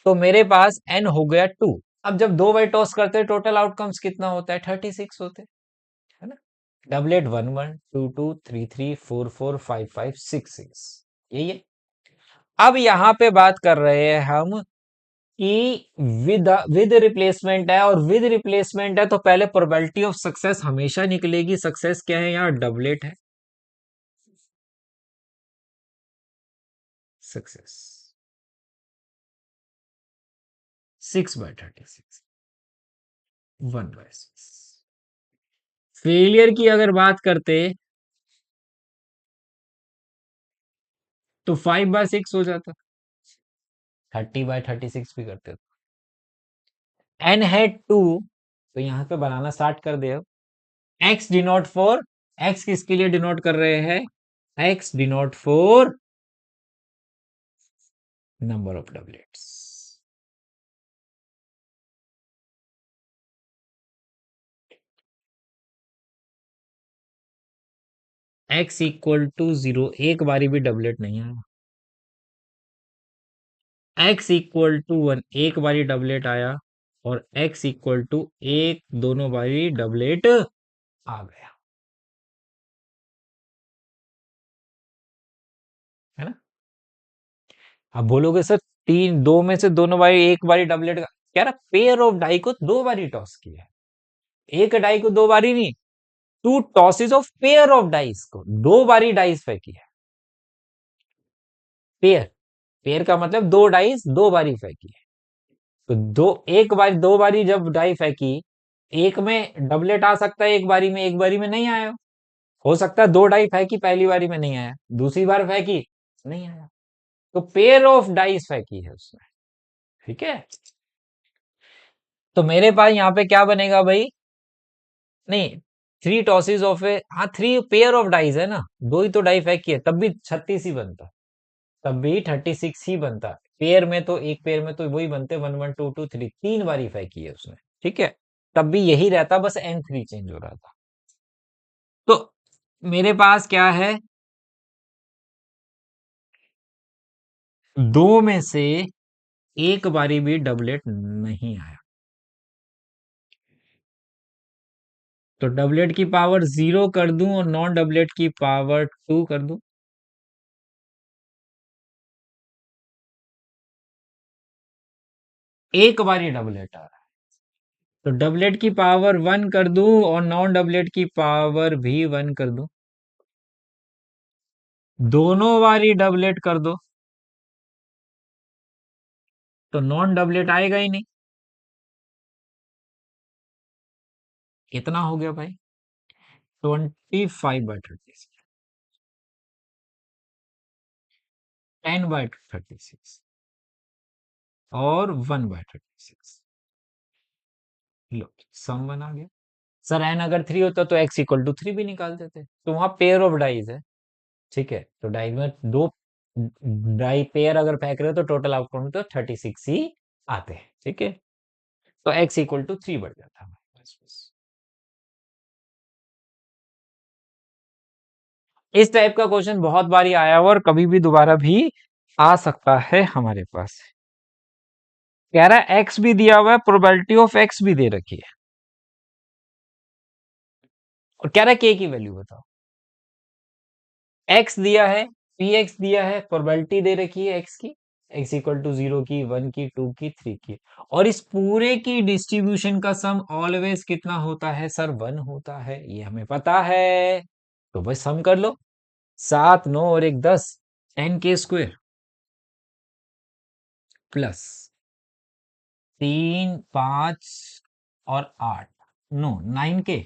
तो मेरे पास n हो गया 2। अब जब 2 बार टॉस करते हैं, टोटल आउटकम्स कितना होता है? 36 होते हैं, है ना। डबलेट 1 1 2 2 3 3 4 4 5 5 6 6, यही है। अब यहां पे बात कर रहे हैं हम कि विद विद रिप्लेसमेंट है, और विद रिप्लेसमेंट है तो पहले प्रोबेबिलिटी ऑफ सक्सेस हमेशा निकलेगी। सक्सेस क्या है? यहाँ डबलेट है। सक्सेस 6/36, 1/6। फेलियर की अगर बात करते तो 5/6 हो जाता। 30/36 भी करते तो। एन है 2, तो यहां पे बनाना स्टार्ट कर दे अब। एक्स डिनोट फॉर, एक्स किसके लिए डिनोट कर रहे हैं? X denote for number of doublets. X equal to 0, एक बारी भी डबलेट नहीं आया। एक्स इक्वल टू 1, एक बारी डबलेट आया। और एक्स इक्वल टू 1, दोनों बारी डबलेट आ गया, है ना। अब बोलोगे सर, तीन दो में से दोनों बारी, एक बारी डबलेट का कह रहा। पेयर ऑफ डाई को 2 बारी टॉस किया है, एक डाई को 2 बारी नहीं। 2 tosses of pair of dice को 2 बारी डाइस फेंकी है। पेयर, पेयर का मतलब 2 डाइस 2 बारी फेंकी है। तो एक बारी 2 बारी जब डाई फेंकी, एक में डबलेट आ सकता है, एक बारी में, एक बारी में नहीं आया। हो सकता है 2 डाई फेंकी, पहली बारी में नहीं आया, दूसरी बार फेंकी नहीं आया। तो पेयर ऑफ डाइस फेंकी है उसने। ठीक है, तो मेरे पास यहाँ पे क्या बनेगा भाई? नहीं, 3 टॉसेस ऑफ ए, हाँ 3 पेयर ऑफ डाइस है ना, 2 ही तो डाई फेंकी है, तब भी 36 ही बनता। तब भी 36 ही बनता। पेयर में तो एक पेयर में तो वही बनते 1 1 2 2 3, 3 वेरीफाई किए उसने। ठीक है, तब भी यही रहता, बस n3 चेंज हो रहा था। तो मेरे पास क्या है, दो में से एक बारी भी डबलेट नहीं आया, तो डबलेट की पावर 0 कर दूं और नॉन डबलेट की पावर 2 कर दूं। एक बारी डबलेट आ रहा है, तो डबलेट की पावर 1 कर दूं और नॉन डबलेट की पावर भी 1 कर दूं। दोनों बारी डबलेट कर दो तो नॉन डबलेट आएगा ही नहीं। कितना हो गया भाई, 25/36, 10/36 और 1/36। लो, सम बना गया। सर एन अगर 3 होता तो एक्स इक्वल टू 3 भी निकाल देते, तो वहां पेयर ऑफ डाइज है। ठीक है, तो डाई में दो डाई पेयर अगर फेंक रहे हो तो टोटल आउटपुट में तो 36 ही आते हैं। ठीक है, तो एक्स इक्वल टू 3 बढ़ जाता है। बस। इस टाइप का क्वेश्चन बहुत बारी आया हुआ और कभी भी दोबारा भी आ सकता है हमारे पास। कह रहा है एक्स भी दिया हुआ है, प्रोबेबिलिटी ऑफ एक्स भी दे रखी है, और कह रहा है के की वैल्यू बताओ। एक्स दिया है, पी एक्स दिया है, प्रोबेबिलिटी दे रखी है एक्स की, एक्स इक्वल टू 0 की, 1 की, 2 की, 3 की, और इस पूरे की डिस्ट्रीब्यूशन का सम ऑलवेज कितना होता है सर, 1 होता है, ये हमें पता है। तो बस सम कर लो, 7 9 और एक 10, 10 k² प्लस 3 5 और 8, no 9 k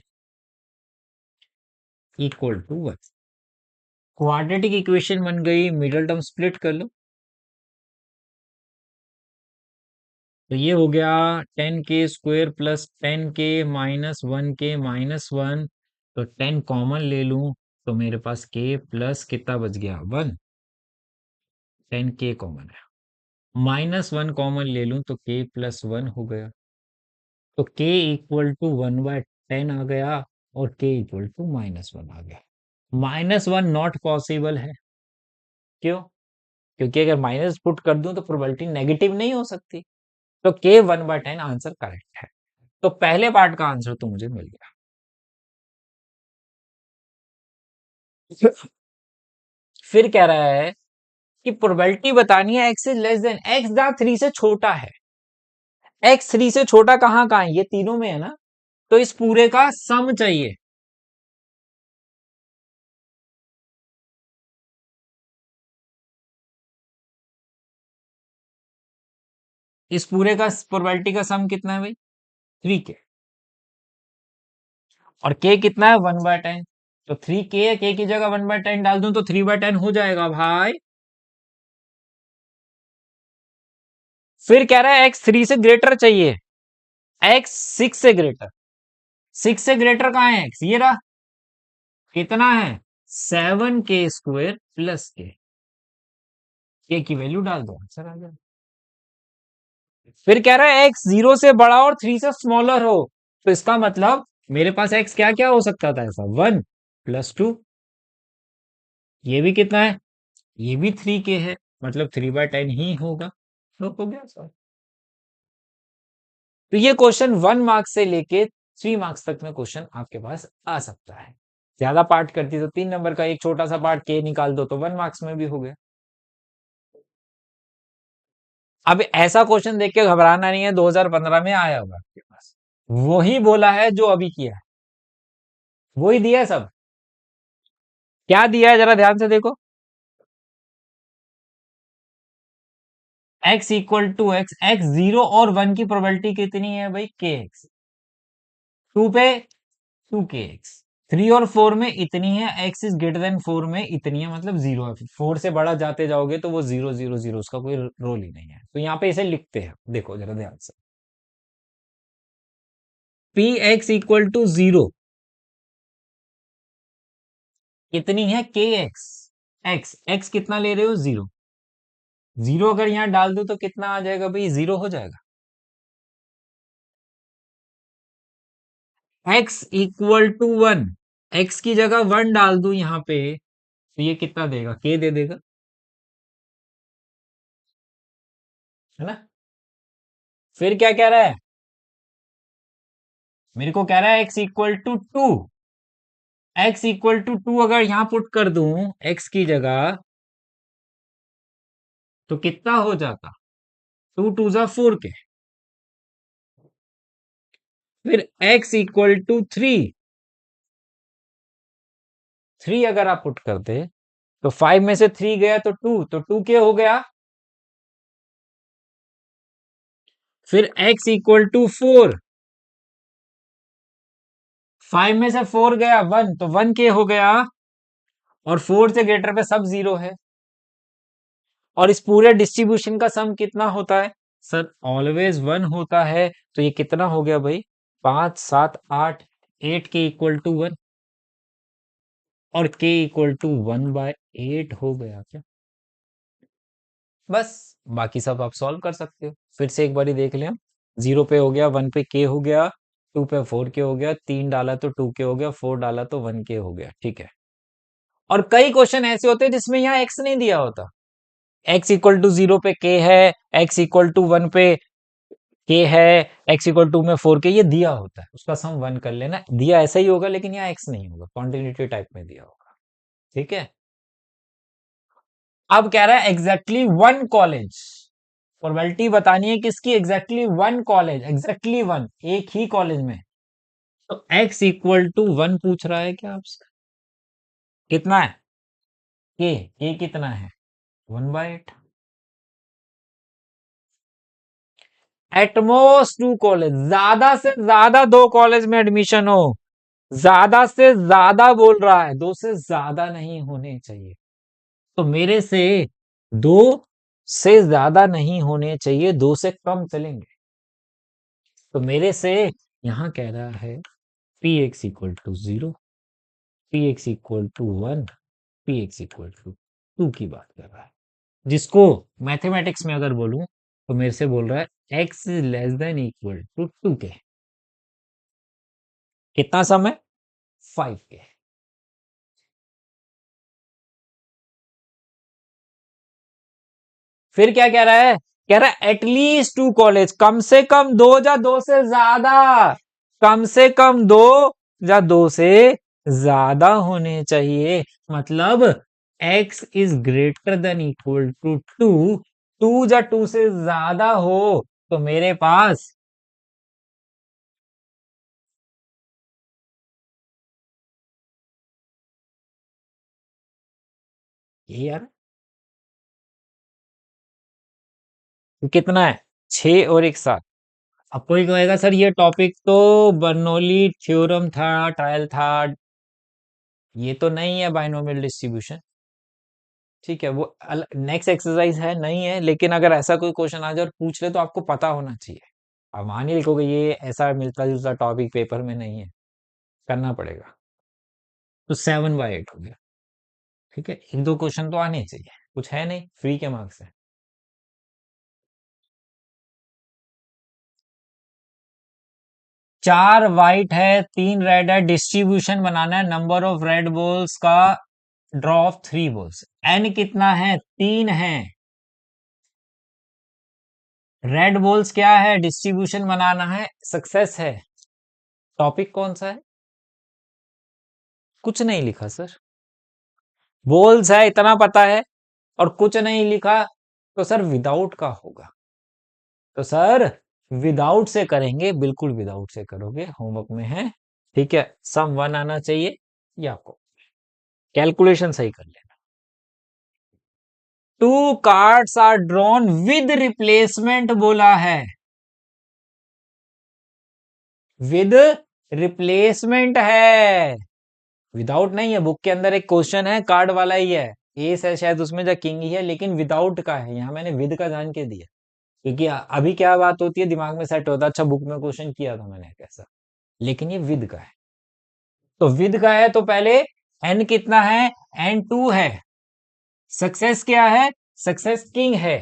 equal to 1। Quadratic equation बन गई, मिडल टर्म स्प्लिट कर लो, तो ये हो गया 10 k² प्लस 10 k - 1 k - 1, तो 10 कॉमन ले लूं तो मेरे पास k प्लस कितना बच गया, 1। 10 k कॉमन है, -1 कॉमन ले लूं तो k प्लस 1 हो गया, तो k इक्वल टू 1/10 आ गया और k इक्वल टू -1 आ गया। -1 नॉट पॉसिबल है, क्यों? क्योंकि अगर माइनस पुट कर दूं तो प्रोबेबिलिटी नेगेटिव नहीं हो सकती, तो k 1/10 आंसर करेक्ट है। तो पहले पार्ट का आंसर तो मुझे मिल गया। फिर कह रहा है कि प्रोबेबिलिटी बतानी है X is less then x जहां 3 से छोटा है। एक्स 3 से छोटा कहां है, ये तीनों में है ना, तो इस पूरे का सम चाहिए। इस पूरे का प्रोबेबिलिटी का सम कितना है भाई, 3 k, और k कितना है, 1/10, तो 3 k है, k की जगह 1/10 डाल दूं तो 3/10 हो जाएगा भाई। फिर कह रहा है एक्स 3 से ग्रेटर चाहिए, एक्स 6 से ग्रेटर, 6 से ग्रेटर कहां है एक्स, ये रहा, कितना है, 7 k² प्लस के की वैल्यू डाल दो, आंसर आ गया। फिर कह रहा है एक्स 0 से बड़ा और 3 से स्मॉलर हो, तो इसका मतलब मेरे पास एक्स क्या क्या हो सकता था ऐसा, 1 प्लस 2, ये भी कितना है, ये भी 3 k है, मतलब 3/10 ही होगा, तो हो गया सर। तो ये क्वेश्चन 1 मार्क्स से लेके 3 मार्क्स तक में क्वेश्चन आपके पास आ सकता है। ज्यादा पार्ट करती तो 3 नंबर का, एक छोटा सा पार्ट के निकाल दो तो 1 मार्क्स में भी हो गया। अब ऐसा क्वेश्चन देख के घबराना नहीं है, 2015 में आया होगा आपके पास, वही बोला है जो अभी किया है, वही दिया है सब। क्या दिया है जरा ध्यान से देखो, x equal to X, X 0 और 1 की प्रोबेबिलिटी कितनी है भाई, के एक्स, 2 पे 2 kx, 3 और 4 में इतनी है, x इज ग्रेटर देन 4 में इतनी है, मतलब 0 है, 4 से बड़ा जाते जाओगे तो वो 0 0 0, उसका कोई रोल ही नहीं है, तो यहाँ पे इसे लिखते हैं, देखो जरा ध्यान से, पी एक्स इक्वल टू 0 कितनी है, के एक्स, एक्स एक्स कितना ले रहे हो, 0, जीरो अगर यहां डाल दो तो कितना आ जाएगा भाई, जीरो हो जाएगा। x equal to one, X की जगह वन डाल दूं यहां पे, तो ये कितना देगा, k दे देगा, है ना। फिर क्या कह रहा है, मेरे को कह रहा है x equal to two, X equal to two अगर यहां पुट कर दूं x की जगह, तो कितना हो जाता, टू टू जा फोर के। फिर x equal to three, three अगर आप पुट करते, तो फाइव में से थ्री गया तो टू, तो टू के हो गया। फिर x equal to four, five में से फोर गया वन, तो वन के हो गया, और फोर से ग्रेटर पे सब जीरो है। और इस पूरे डिस्ट्रीब्यूशन का सम कितना होता है सर, ऑलवेज वन होता है। तो ये कितना हो गया भाई, पांच सात आठ, एट के इक्वल टू वन, और K equal to one by eight हो गया क्या। बस, बाकी सब आप सॉल्व कर सकते हो। फिर से एक बारी देख लें हम, जीरो पे हो गया, वन पे के हो गया, टू पे फोर के हो गया, तीन डाला तो टू के हो गया, फोर डाला तो वन के हो गया, ठीक है। और कई क्वेश्चन ऐसे होते हैं जिसमें यहाँ एक्स नहीं दिया होता, एक्स इक्वल टू जीरो पे के है, एक्स इक्वल टू वन पे के है, एक्स इक्वल टू में फोर के, ये दिया होता है, उसका सम वन कर लेना, दिया ऐसा ही होगा लेकिन यहाँ एक्स नहीं होगा, कॉन्टिन्यूटी टाइप में दिया होगा, ठीक है। अब कह रहा है एग्जैक्टली वन कॉलेज, फॉर्मेलिटी बतानी है किसकी, exactly one college, exactly one, एक ही कॉलेज में। तो एक्स इक्वल टू वन पूछ रहा है क्या आपसे, कितना है के कितना है, one by eight. At most two college, ज्यादा से ज्यादा दो कॉलेज में एडमिशन हो, ज्यादा से ज्यादा बोल रहा है, दो से ज्यादा नहीं होने चाहिए। तो मेरे से दो से ज्यादा नहीं होने चाहिए, दो से कम चलेंगे। तो मेरे से यहां कह रहा है P X equal to zero, P X equal to one, P X equal to two की बात कर रहा है। जिसको मैथमेटिक्स में अगर बोलूं तो मेरे से बोल रहा है X is less than equal to two के, कितना सम है, फाइव के। फिर क्या कह रहा है, कह रहा है एटलीस्ट टू कॉलेज, कम से कम दो या दो से ज्यादा, कम से कम दो या दो से ज्यादा होने चाहिए। मतलब x is greater than equal to two, two या टू से ज्यादा हो तो मेरे पास, ये यार कितना है, छ और एक सात। अब कोई कहेगा सर ये टॉपिक तो बर्नौली थ्योरम था, ट्रायल था, ये तो नहीं है बाइनोमियल डिस्ट्रीब्यूशन, ठीक है। वो नेक्स्ट एक्सरसाइज है, नहीं है, लेकिन अगर ऐसा कोई क्वेश्चन आ जाए और पूछ ले तो आपको पता होना चाहिए। अब मान ही लिखोगे ये ऐसा मिलता जुलता टॉपिक पेपर में नहीं है, करना पड़ेगा। तो सेवन बाय एट हो गया, ठीक है। एक दो क्वेश्चन तो आने चाहिए, कुछ है नहीं, फ्री के मार्क्स है। चार वाइट है, तीन रेड है, डिस्ट्रीब्यूशन बनाना है, नंबर ऑफ रेड बॉल्स का, draw of three balls, N कितना है, तीन है। रेड बॉल्स क्या है, डिस्ट्रीब्यूशन बनाना है, सक्सेस है। टॉपिक कौन सा है, कुछ नहीं लिखा सर, बॉल्स है इतना पता है, और कुछ नहीं लिखा, तो सर विदाउट का होगा। तो सर विदाउट से करेंगे, बिल्कुल विदाउट से करोगे, होमवर्क में है, ठीक है। सम वन आना चाहिए, ये आपको कैलकुलेशन सही कर लेना। Two cards are drawn with replacement बोला है, विद रिप्लेसमेंट है, विदाउट नहीं है। बुक के अंदर एक क्वेश्चन है कार्ड वाला ही है, एस है शायद उसमें, जो किंग ही है, लेकिन विदाउट का है, यहाँ मैंने विद का जान के दिया, क्योंकि अभी क्या बात होती है दिमाग में सेट होता है, अच्छा बुक में क्वेश्चन किया था मैंने कैसा, लेकिन ये विद का है। तो विद का है तो पहले एन कितना है, एन टू है, सक्सेस क्या है, सक्सेस किंग है।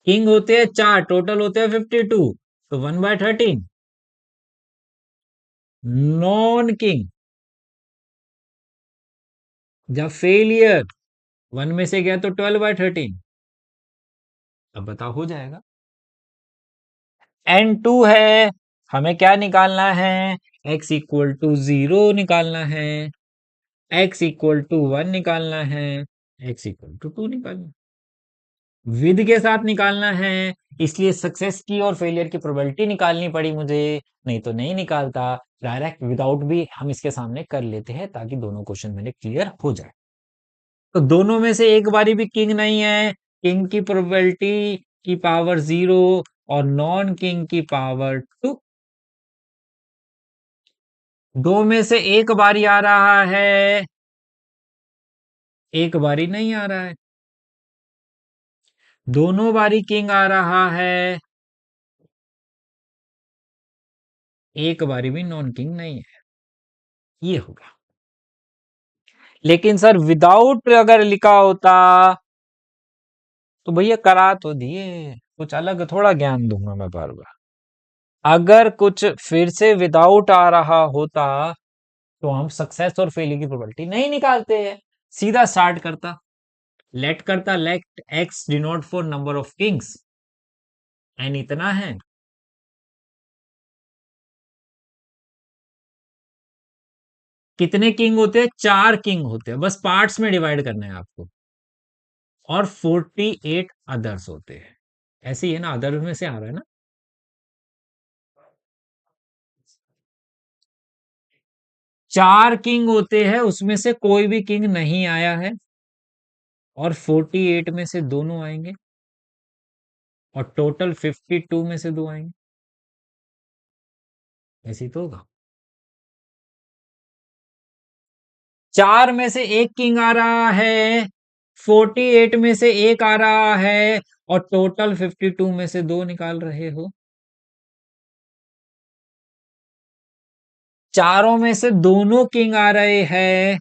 किंग होते हैं 4, टोटल होते हैं 52, तो 1/13। नॉन किंग, जब फेलियर 1 में से गया तो 12/13। अब बताओ हो जाएगा। N2 है, हमें क्या निकालना है? x इक्वल टू 0 निकालना है, x इक्वल टू 1 निकालना है, x इक्वल टू 2 निकालना है, विद के साथ निकालना है। इसलिए सक्सेस की और फेलियर की प्रोबेबिलिटी निकालनी पड़ी मुझे, नहीं तो नहीं निकालता। डायरेक्ट विदाउट भी हम इसके सामने कर लेते हैं ताकि दोनों क्वेश्चन मेरे क्लियर हो जाए। तो दोनों में से एक बारी भी किंग नहीं है, किंग की प्रोबेबिलिटी की पावर 0 और नॉन किंग की पावर 2। दो में से एक बारी आ रहा है, एक बारी नहीं आ रहा है। दोनों बारी किंग आ रहा है, एक बारी भी नॉन किंग नहीं है। ये होगा। लेकिन सर विदाउट अगर लिखा होता तो भैया करा तो दिए, कुछ अलग थोड़ा ज्ञान दूंगा मैं बार बार। अगर कुछ फिर से विदाउट आ रहा होता तो हम सक्सेस और फेलियर की प्रोबेबिलिटी नहीं निकालते हैं, सीधा स्टार्ट करता। Let X denote for number of kings, N इतना है। कितने किंग होते हैं? 4 किंग होते हैं, बस पार्ट्स में डिवाइड करना है आपको। और 48 अदर्स होते हैं। ऐसे ही है ना, अदर में से आ रहा है ना। 4 किंग होते हैं, उसमें से कोई भी किंग नहीं आया है, और 48 में से दोनों आएंगे, और टोटल 52 में से दो आएंगे। ऐसे ही तो होगा। 4 में से एक किंग आ रहा है, 48 में से एक आ रहा है, और टोटल 52 में से दो निकाल रहे हो। चारों में से दोनों किंग आ रहे हैं,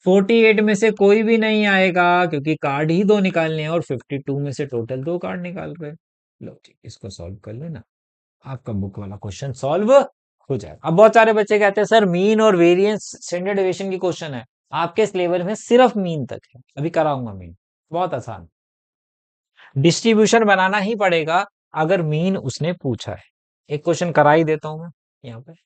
48 में से कोई भी नहीं आएगा क्योंकि कार्ड ही दो निकालने हैं, और 52 में से टोटल दो कार्ड निकाल रहे हैं। लो ठीक, इसको सॉल्व कर लेना, आपका बुक वाला क्वेश्चन सॉल्व हो जाएगा। अब बहुत सारे बच्चे कहते हैं सर मीन और वेरिएंस स्टैंडर्ड डेविएशन की क्वेश्चन है, आपके इस लेवल में सिर्फ मीन तक है, अभी कराऊंगा मीन। बहुत आसान, डिस्ट्रीब्यूशन बनाना ही पड़ेगा अगर मीन उसने पूछा है। एक क्वेश्चन करा ही देता हूं मैं यहाँ पे।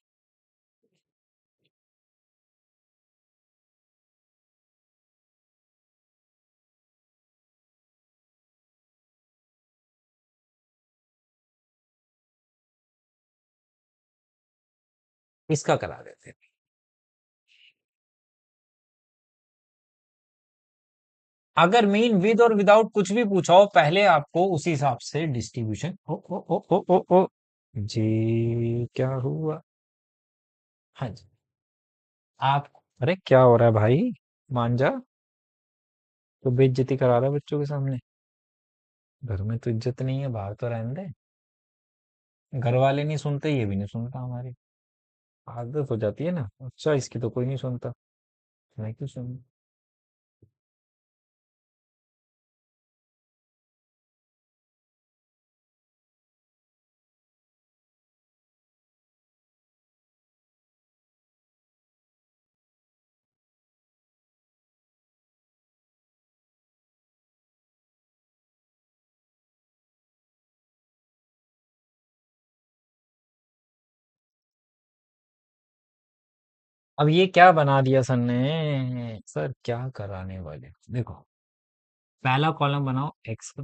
इसका करा देते हैं। अगर मीन विद और विदाउट कुछ भी पूछा हो, पहले आपको उसी हिसाब से डिस्ट्रीब्यूशन। ओ ओ ओ ओ ओ ओ जी क्या हुआ? हाँ जी। आप, अरे क्या हो रहा है भाई? मान जा, तो बेइज्जती करा रहा है बच्चों के सामने। घर में तो इज्जत नहीं है, बाहर तो रहने दे। घर वाले नहीं सुनते, ये भी नहीं सुनता हमारी। आदत हो जाती है ना। अच्छा, इसकी तो कोई नहीं सुनता, मैं क्यों सुनूं? अब ये क्या बना दिया सर ने? सर क्या कराने वाले, देखो। पहला कॉलम बनाओ एक्स का,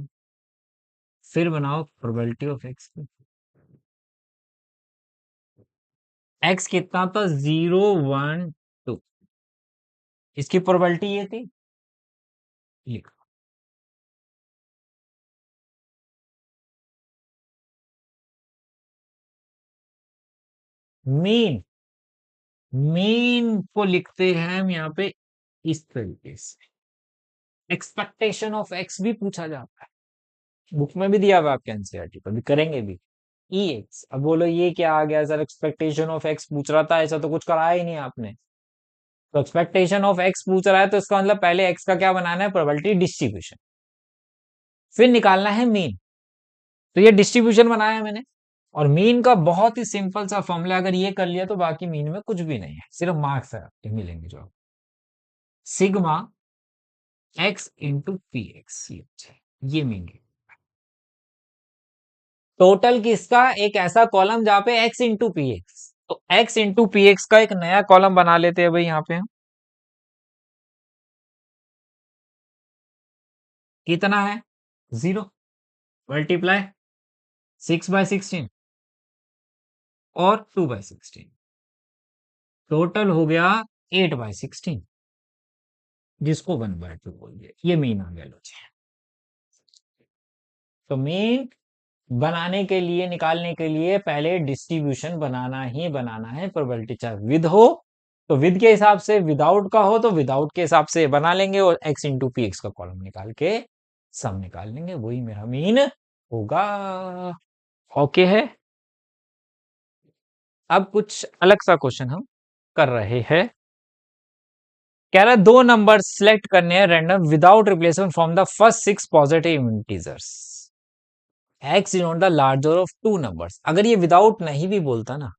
फिर बनाओ प्रोबेबिलिटी ऑफ एक्स का। एक्स कितना था? 0 1 2। इसकी प्रोबेबिलिटी ये थी, ये। मीन, मीन को लिखते हैं हम यहाँ पे इस तरीके से। एक्सपेक्टेशन ऑफ एक्स भी पूछा जाता है, बुक में भी दिया हुआ आपके एनसीईआरटी पर, भी करेंगे भी। ई एक्स, अब बोलो ये क्या आ गया सर? एक्सपेक्टेशन ऑफ एक्स पूछ रहा था, ऐसा तो कुछ कराया ही नहीं आपने। तो एक्सपेक्टेशन ऑफ एक्स पूछ रहा है, तो इसका मतलब पहले एक्स का क्या बनाना है, प्रोबेबिलिटी डिस्ट्रीब्यूशन, फिर निकालना है मीन। तो ये डिस्ट्रीब्यूशन बनाया मैंने, और मीन का बहुत ही सिंपल सा फॉर्मूला, अगर ये कर लिया तो बाकी मीन में कुछ भी नहीं है, सिर्फ मार्क्स है आपके मिलेंगे जो, sigma x into P x, ये मीन है। टोटल किसका, एक ऐसा कॉलम जहां पे एक्स इंटू पी एक्स, तो एक्स इंटू पी एक्स का एक नया कॉलम बना लेते हैं भाई यहाँ पे हम। कितना है, 0, मल्टीप्लाई 6/16 और 2/16, टोटल हो गया 8/16, जिसको 1/2 बोल दिया, ये मीन आ गया लो जी। तो मीन बनाने के लिए, निकालने के लिए पहले डिस्ट्रीब्यूशन बनाना ही बनाना है, प्रोबेबिलिटी चाहे विद हो तो विद के हिसाब से, विदाउट का हो तो विदाउट के हिसाब से बना लेंगे, और एक्स इंटू पी एक्स का कॉलम निकाल के सम निकाल लेंगे, वही मेरा मीन होगा। ओके है। अब कुछ अलग सा क्वेश्चन हम कर रहे हैं। कह रहा है दो नंबर सिलेक्ट करने हैं random without replacement from the first 6 positive integers, x is not the larger of two numbers. अगर ये विदाउट नहीं भी बोलता ना,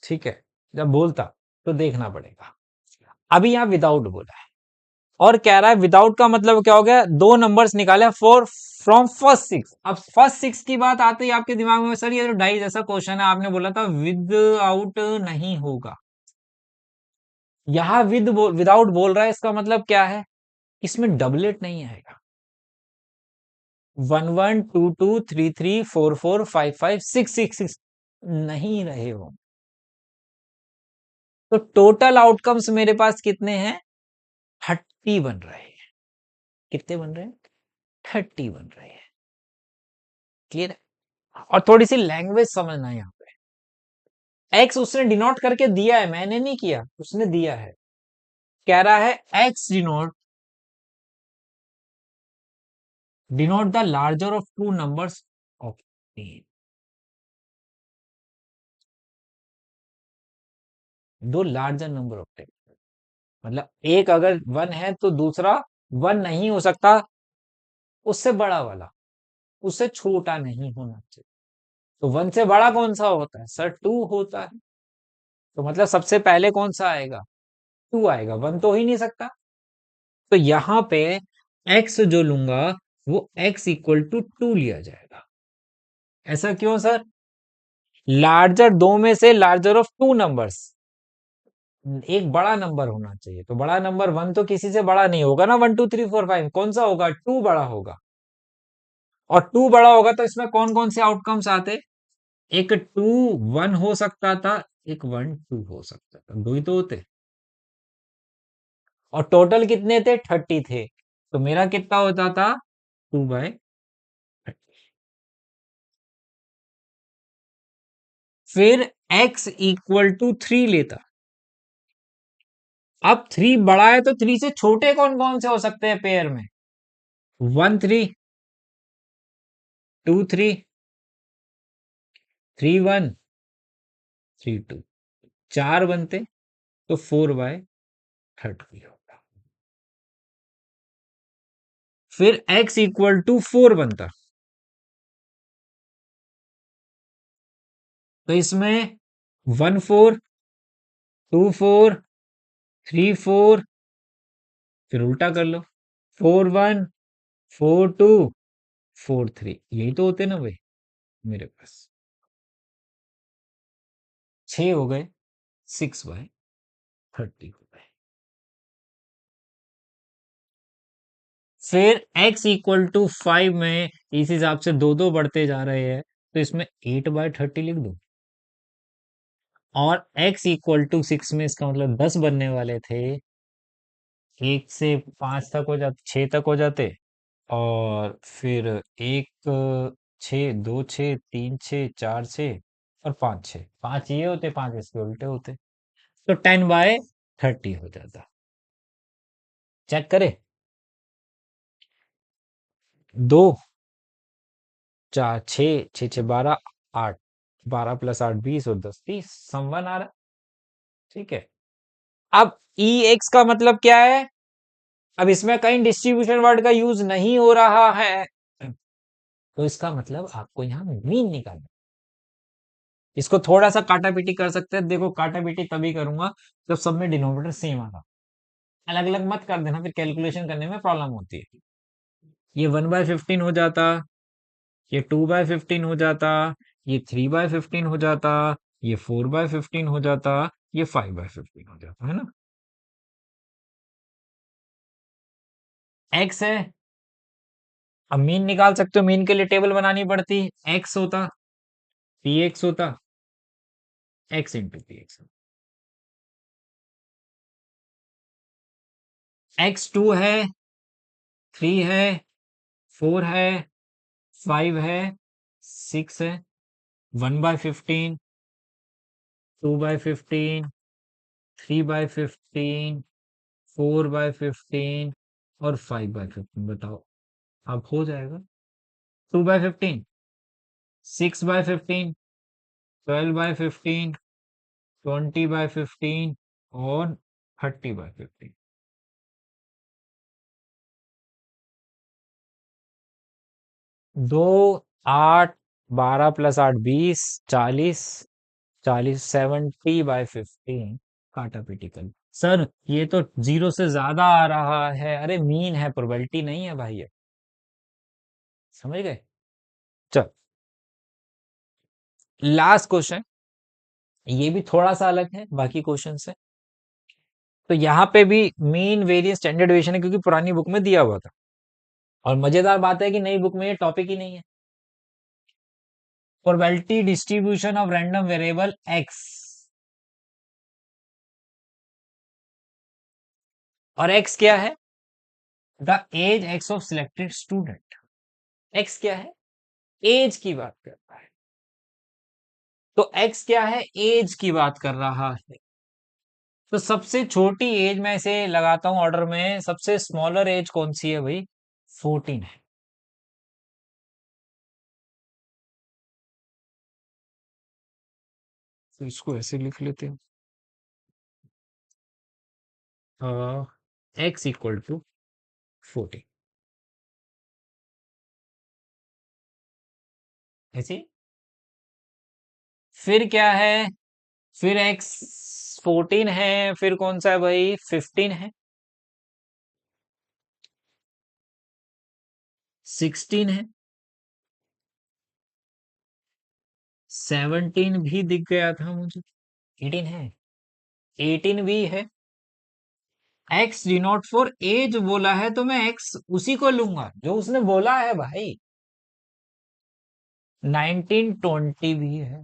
ठीक है, जब बोलता तो देखना पड़ेगा, अभी यहां विदाउट बोला है, और कह रहा है विदाउट का मतलब क्या हो गया, दो नंबर्स निकाले फॉर फ्रॉम फर्स्ट 6। अब फर्स्ट 6 की बात आते ही आपके दिमाग में, सर ये जो डाई जैसा क्वेश्चन है, आपने बोला था विद आउट नहीं होगा, यहां विदाउट बोल रहा है, इसका मतलब क्या है, इसमें डबलेट नहीं आएगा, 11 22 33 44 55 6 नहीं रहे हो। तो टोटल आउटकम्स मेरे पास कितने हैं, 30 बन रहे हैं। कितने बन रहे हैं, 30 बन रहे हैं। क्लियर है। और थोड़ी सी लैंग्वेज समझना है यहाँ पे, एक्स उसने डिनोट करके दिया है, मैंने नहीं किया, उसने दिया है। कह रहा है x denote the larger of two numbers of 10, दो लार्जर नंबर ऑफ 10, मतलब एक अगर 1 है तो दूसरा 1 नहीं हो सकता, उससे बड़ा वाला, उससे छोटा नहीं होना चाहिए। तो 1 से बड़ा कौन सा होता है सर, 2 होता है। तो मतलब सबसे पहले कौन सा आएगा, 2 आएगा, 1 तो हो ही नहीं सकता। तो यहां पे x जो लूंगा वो x इक्वल टू 2 लिया जाएगा। ऐसा क्यों सर, लार्जर दो में से लार्जर ऑफ टू नंबर्स, एक बड़ा नंबर होना चाहिए, तो बड़ा नंबर 1 तो किसी से बड़ा नहीं होगा ना, 1 2 3 4 5, कौन सा होगा, 2 बड़ा होगा। और 2 बड़ा होगा तो इसमें कौन कौन से आउटकम्स आते, एक 2 1 हो सकता था, एक 1 2 हो सकता था, दो ही तो होते, और टोटल कितने थे, 30 थे, तो मेरा कितना होता था, 2/30। फिर x इक्वल टू 3 लेता, अब 3 बड़ा है तो 3 से छोटे कौन कौन से हो सकते हैं पेयर में, 1 3 2 3 3 1 3 2, चार बनते तो 4/30 होता। फिर x इक्वल टू 4 बनता, तो इसमें 1 4 2 4 3 4, फिर उल्टा कर लो, 4 1 4 2 4 3, यही तो होते ना भाई मेरे पास, 6 हो गए, 6/30 हो गए। फिर x इक्वल टू 5 में इस हिसाब से दो दो बढ़ते जा रहे हैं, तो इसमें 8/30 लिख दो, और x इक्वल टू 6 में इसका मतलब 10 बनने वाले थे, 1 से 5 तक हो जाते, 6 तक हो जाते, और फिर एक 6 2 6 3 6 4 6 और 5 6, 5 ये होते, 5 इसके उल्टे होते, तो 10/30 हो जाता। चेक करे, 2 4 6 6 6 12 8, 12 + 8 20 और 10 30, सम 1 आ रहा है। ठीक है, अब ई एक्स का मतलब क्या है? अब इसमें कहीं डिस्ट्रीब्यूशन वर्ड का यूज नहीं हो रहा है, तो इसका मतलब आपको यहाँ मीन निकालना। इसको थोड़ा सा काटा पीटी कर सकते हैं। देखो काटा पीटी तभी करूंगा जब सब में डिनोमिनेटर सेम आगा। अलग अलग मत कर देना, फिर कैलकुलेशन करने में प्रॉब्लम होती है। ये 1/15 हो जाता, ये 2/15 हो जाता, ये 3/15 हो जाता, ये 4/15 हो जाता, ये 5/15 हो जाता है ना। एक्स है। अब मीन निकाल सकते हो, मीन के लिए टेबल बनानी पड़ती। एक्स होता, पी एक्स होता, x into P x. X 2 है, 3 है, 4 है, 5 है, 6 है, 1/15, 2/15, 3/15, 4/15 और 5/15। बताओ अब हो जाएगा। 2/15, 6/15, 12/15, 20/15 और 30/15। 2, 8, 12 प्लस 8 20, 40, 40, 70/15। काटा पीटी कर। सर ये तो जीरो से ज्यादा आ रहा है। अरे मीन है, प्रोबेबिलिटी नहीं है भाई ये। समझ गए? चल लास्ट क्वेश्चन, ये भी थोड़ा सा अलग है बाकी क्वेश्चन से। तो यहाँ पे भी मीन वेरियंस स्टैंडर्ड डेविएशन है, क्योंकि पुरानी बुक में दिया हुआ था। और मजेदार बात है कि नई बुक में ये टॉपिक ही नहीं है। Probability distribution of random variable X, और एक्स क्या है? The age X of selected student. X क्या है? एज की बात करता है। तो एक्स क्या है? एज की बात कर रहा है। तो सबसे छोटी एज में से लगाता हूं ऑर्डर में, सबसे स्मॉलर एज कौन सी है भाई? 14 है। तो इसको ऐसे लिख लेते हैं, एक्स इक्वल टू 14। ऐसे फिर क्या है? फिर एक्स 14 है, फिर कौन सा है भाई? 15 है, 16 है, 17 भी दिख गया था मुझे, 18 है, 18 भी है। एक्स डिनोट फॉर एज बोला है, तो मैं एक्स उसी को लूंगा जो उसने बोला है भाई। 19, 20 भी है।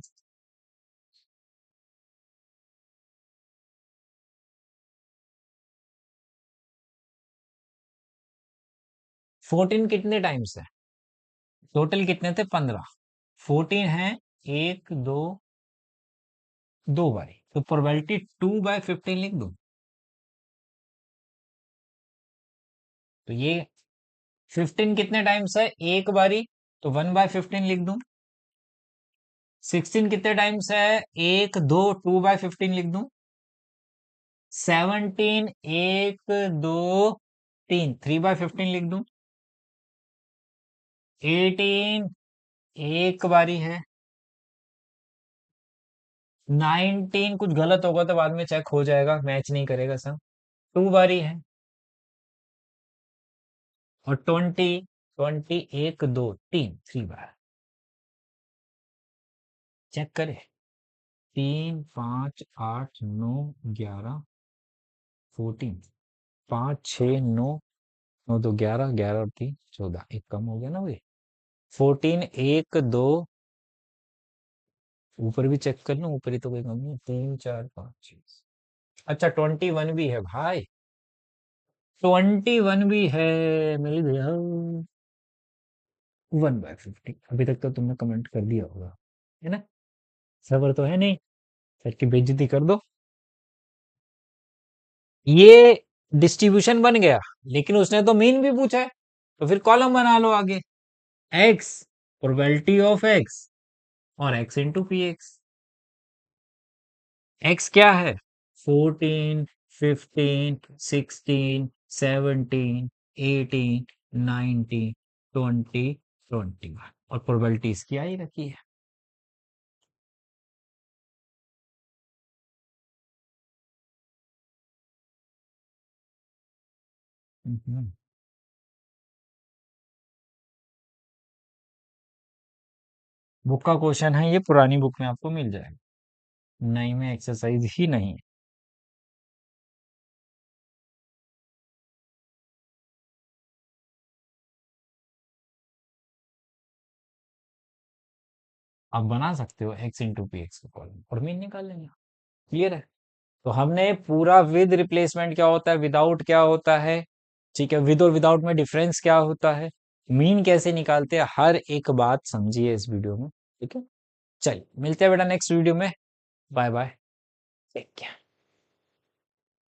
14 कितने टाइम्स है? टोटल कितने थे? 15। 14 है, एक दो, दो बारी, तो प्रोबेबिलिटी 2/15 लिख दो। तो ये 15 कितने टाइम्स है? एक बारी, तो 1/15 लिख दूं। 16 कितने टाइम्स है? एक दो, 2/15 लिख दूं। 17 एक दो तीन, 3/15 लिख दूं। 18 एक बारी है। 19 कुछ गलत होगा तो बाद में चेक हो जाएगा, मैच नहीं करेगा सब। 2 बारी है। और 20, 20 एक दो तीन, 3 बार। चेक करें। 3, 5, 8, 9, 11, 14, 5, 6, 9, 9 तो 11, 11 और 3, 14, एक कम हो गया ना भाई। 14 एक दो, ऊपर भी चेक कर लो, ऊपर ही तो कोई कम नहीं है। 3, 4, 5, 6। अच्छा 21 भी है भाई, 21 भी है। मिल गया 1/50। अभी तक तो तुमने कमेंट कर दिया होगा, है ना? सबर तो है नहीं, सर की बेइज्जती कर दो। ये डिस्ट्रीब्यूशन बन गया, लेकिन उसने तो मीन भी पूछा है, तो फिर कॉलम बना लो आगे। एक्स, प्रोबेबिलिटी ऑफ एक्स, और x into P x. X क्या है? 14, 15, 16, 17, 18, 19, 20, 21 और प्रोबेबिलिटी इसकी आई रखी है। हम्म। बुक का क्वेश्चन है ये, पुरानी बुक में आपको मिल जाएगा, नई में एक्सरसाइज ही नहीं है। आप बना सकते हो एक्स इंटू पी एक्स का कॉलम और मीन निकाल लेंगे। क्लियर है। तो हमने पूरा विद रिप्लेसमेंट क्या होता है, विदाउट क्या होता है, ठीक है, विद और विदाउट में डिफरेंस क्या होता है, मीन कैसे निकालते हैं, हर एक बात समझिए इस वीडियो में। ठीक है, चलिए मिलते हैं बेटा नेक्स्ट वीडियो में। Bye bye, take care.